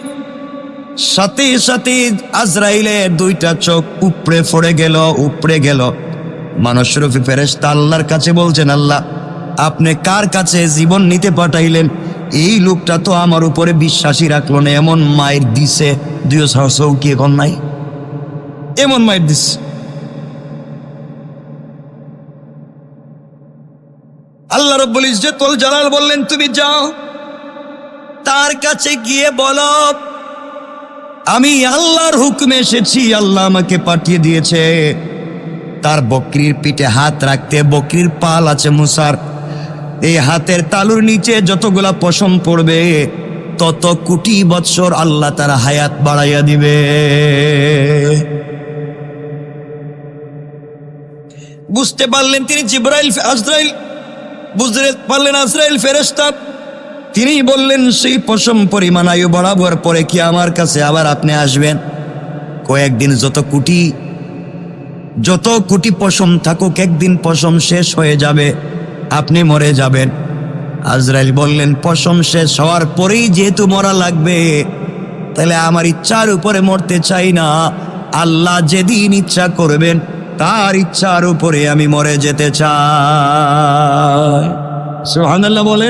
সাথে সাথে আজরাইলের 2টা চোখ উপড়ে পড়ে গেল, উপড়ে গেল। মানুষ রূপী ফেরেশতা আল্লাহর কাছে বলছেন আল্লাহ আপনি কার কাছে জীবন নিতে পাঠাইলেন? এই লোকটা তো আমার উপরে বিশ্বাসী রাখলো না, এমন মায়ের দিছে, 2 চৌকি এখন নাই, এমন মায়ের দিছে। আল্লাহ রাব্বুল ইজ্জত ওয়াল জালাল বললেন তুমি যাও, তার কাছে গিয়ে বলো আমি আল্লাহর হুকুমে এসেছি, আল্লাহ আমাকে পাঠিয়ে দিয়েছে তার বকরির পিঠে হাত রাখতে। বকরির পাল আছে মুসার, এই হাতের তালুর নিচে যতগুলা পশম পড়বে তত কোটি বৎসর আল্লাহ তার হায়াত বাড়াইয়া দিবে। বুঝতে পারলেন তিনি জিব্রাইল, আজরাইল বুঝতে পারলেন আজরাইল ফেরেশতা। তিনি বললেন সেই পশম পরিমাণ আয়ু বাড়াবার পরে কি আমার কাছে আবার আপনি আসবেন? কয়েকদিন যত কোটি পশম থাকুক একদিন পশম শেষ হয়ে যাবে, আপনি মরে যাবেন। আজরাইল বললেন পশম শেষ হওয়ার পরেই যেহেতু মরা লাগবে, তাহলে আমার ইচ্ছার উপরে মরতে চাই না, আল্লাহ যেদিন ইচ্ছা করবেন তার ইচ্ছার উপরে আমি মরে যেতে চাই। সুবহানাল্লাহ বলে